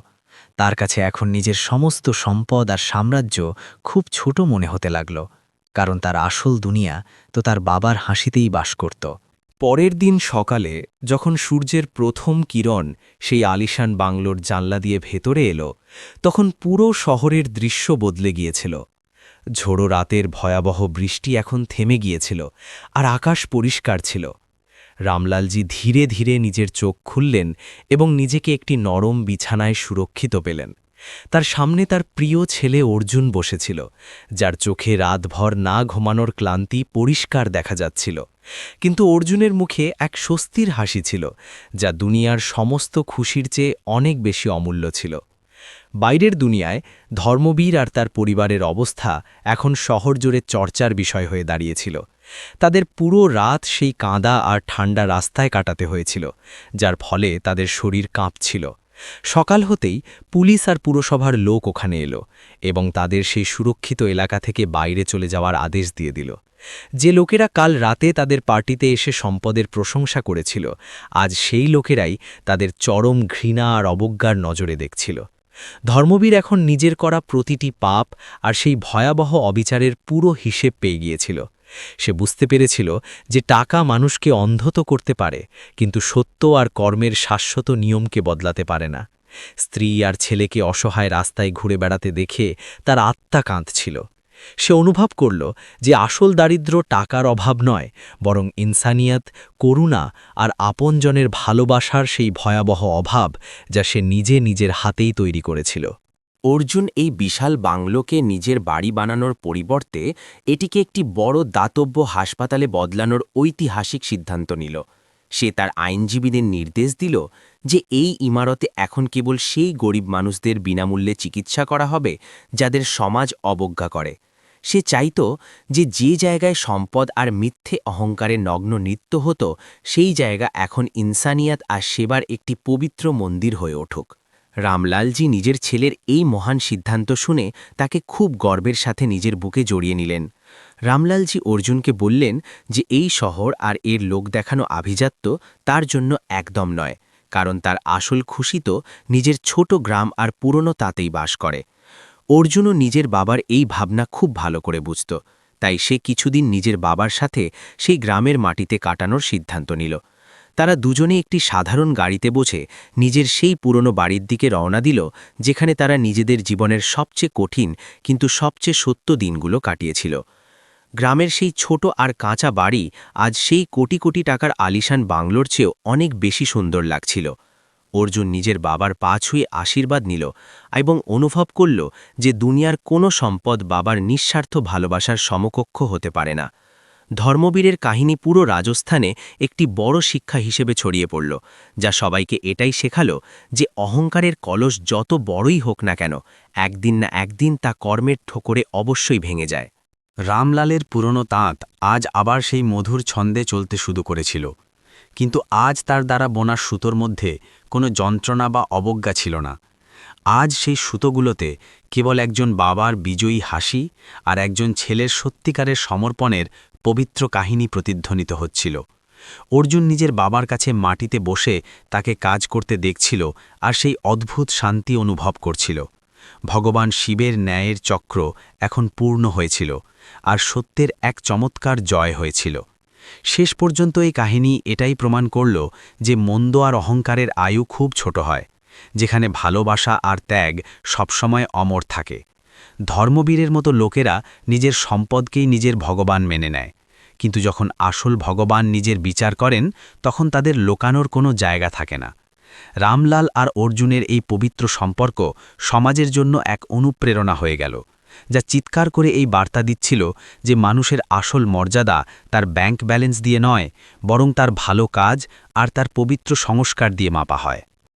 Speaker 3: তার কাছে এখন নিজের সমস্ত সম্পদ আর সাম্রাজ্য খুব ছোট মনে হতে লাগল, কারণ তার আসল দুনিয়া তো তার বাবার হাসিতেই বাস করত। পরের দিন সকালে যখন সূর্যের প্রথম কিরণ সেই আলিশান বাংলোর জানলা দিয়ে ভেতরে এলো, তখন পুরো শহরের দৃশ্য বদলে গিয়েছিল। ঝোড়ো রাতের ভয়াবহ বৃষ্টি এখন থেমে গিয়েছিল আর আকাশ পরিষ্কার ছিল। রামলালজি ধীরে ধীরে নিজের চোখ খুললেন এবং নিজেকে একটি নরম বিছানায় সুরক্ষিত পেলেন। তার সামনে তার প্রিয় ছেলে অর্জুন বসেছিল, যার চোখে রাতভর না ঘুমানোর ক্লান্তি পরিষ্কার দেখা যাচ্ছিল। কিন্তু অর্জুনের মুখে এক স্বস্তির হাসি ছিল, যা দুনিয়ার সমস্ত খুশির চেয়ে অনেক বেশি অমূল্য ছিল। বাইরের দুনিয়ায় ধর্মবীর আর তার পরিবারের অবস্থা এখন শহর জুড়ে চর্চার বিষয় হয়ে দাঁড়িয়েছিল। তাদের পুরো রাত সেই কাঁদা আর ঠান্ডা রাস্তায় কাটাতে হয়েছিল, যার ফলে তাদের শরীর কাঁপছিল। সকাল হতেই পুলিশ আর পুরসভার লোক ওখানে এলো এবং তাদের সেই সুরক্ষিত এলাকা থেকে বাইরে চলে যাওয়ার আদেশ দিয়ে দিল। যে লোকেরা কাল রাতে তাদের পার্টিতে এসে সম্পদের প্রশংসা করেছিল, আজ সেই লোকেরাই তাদের চরম ঘৃণা আর অবজ্ঞার নজরে দেখছিল। ধর্মবীর এখন নিজের করা প্রতিটি পাপ আর সেই ভয়াবহ অবিচারের পুরো হিসেব পেয়ে গিয়েছিল। সে বুঝতে পেরেছিল যে টাকা মানুষকে অন্ধ তো করতে পারে, কিন্তু সত্য আর কর্মের শাশ্বত নিয়মকে বদলাতে পারে না। স্ত্রী আর ছেলেকে অসহায় রাস্তায় ঘুরে বেড়াতে দেখে তার আত্মা কাঁদছিল। সে অনুভব করল যে আসল দারিদ্র্য টাকার অভাব নয়, বরং ইনসানিয়াত, করুণা আর আপনজনের ভালোবাসার সেই ভয়াবহ অভাব, যা সে নিজের হাতেই তৈরি করেছিল।
Speaker 5: অর্জুন এই বিশাল বাংলোকে নিজের বাড়ি বানানোর পরিবর্তে এটিকে একটি বড় দাতব্য হাসপাতালে বদলানোর ঐতিহাসিক সিদ্ধান্ত নিল। সে তার আইনজীবীদের নির্দেশ দিল যে এই ইমারতে এখন কেবল সেই গরিব মানুষদের বিনামূল্যে চিকিৎসা করা হবে যাদের সমাজ অবজ্ঞা করে। সে চাইত যে জায়গায় সম্পদ আর মিথ্যে অহংকারে নগ্ন নৃত্য হতো, সেই জায়গা এখন ইনসানিয়াত আর সেবার একটি পবিত্র মন্দির হয়ে উঠুক। রামলালজি নিজের ছেলের এই মহান সিদ্ধান্ত শুনে তাকে খুব গর্বের সাথে নিজের বুকে জড়িয়ে নিলেন। রামলালজি অর্জুনকে বললেন যে এই শহর আর এর লোক দেখানো আভিজাত্য তার জন্য একদম নয়, কারণ তার আসল খুশি তো নিজের ছোট গ্রাম আর পুরনো তাতেই বাস করে। অর্জুনও নিজের বাবার এই ভাবনা খুব ভালো করে বুঝত, তাই সে কিছুদিন নিজের বাবার সাথে সেই গ্রামের মাটিতে কাটানোর সিদ্ধান্ত নিল। তারা দুজনে একটি সাধারণ গাড়িতে বসে নিজের সেই পুরনো বাড়ির দিকে রওনা দিল, যেখানে তারা নিজেদের জীবনের সবচেয়ে কঠিন কিন্তু সবচেয়ে সত্য দিনগুলো কাটিয়েছিল। গ্রামের সেই ছোট আর কাঁচা বাড়ি আজ সেই কোটি কোটি টাকার আলিশান বাংলোর চেয়েও অনেক বেশি সুন্দর লাগছিল। অর্জুন নিজের বাবার পা ছুঁয়ে আশীর্বাদ নিল এবং অনুভব করল যে দুনিয়ার কোনো সম্পদ বাবার নিঃস্বার্থ ভালোবাসার সমকক্ষ হতে পারে না। ধর্মবীরের কাহিনী পুরো রাজস্থানে একটি বড় শিক্ষা হিসেবে ছড়িয়ে পড়ল, যা সবাইকে এটাই শেখালো যে অহংকারের কলস যত বড়ই হোক না কেন, একদিন না একদিন তা কর্মের ঠোকরে অবশ্যই ভেঙে যায়।
Speaker 2: রামলালের পুরনো তাঁত আজ আবার সেই মধুর ছন্দে চলতে শুরু করেছিল, কিন্তু আজ তার দ্বারা বোনা সুতোর মধ্যে কোনো যন্ত্রণা বা অবজ্ঞা ছিল না। আজ সেই সুতোগুলোতে কেবল একজন বাবার বিজয়ী হাসি আর একজন ছেলের সত্যিকারের সমর্পণের পবিত্র কাহিনী প্রতিধ্বনিত হচ্ছিল। অর্জুন নিজের বাবার কাছে মাটিতে বসে তাকে কাজ করতে দেখছিল আর সেই অদ্ভুত শান্তি অনুভব করছিল। ভগবান শিবের ন্যায়ের চক্র এখন পূর্ণ হয়েছিল আর সত্যের এক চমৎকার জয় হয়েছিল। শেষ পর্যন্ত এই কাহিনী এটাই প্রমাণ করল যে মন্দ আর অহংকারের আয়ু খুব ছোট হয়, যেখানে ভালোবাসা আর ত্যাগ সবসময় অমর থাকে। ধর্মবীরের মতো লোকেরা নিজের সম্পদকেই নিজের ভগবান মেনে নেয়, কিন্তু যখন আসল ভগবান নিজের বিচার করেন তখন তাদের লোকানোর কোনো জায়গা থাকে না। রামলাল আর অর্জুনের এই পবিত্র সম্পর্ক সমাজের জন্য এক অনুপ্রেরণা হয়ে গেল, যা চিৎকার করে এই বার্তা দিচ্ছিল যে মানুষের আসল মর্যাদা তার ব্যাংক ব্যালেন্স দিয়ে নয়, বরং তার ভালো কাজ আর তার পবিত্র সংস্কার দিয়ে মাপা হয়।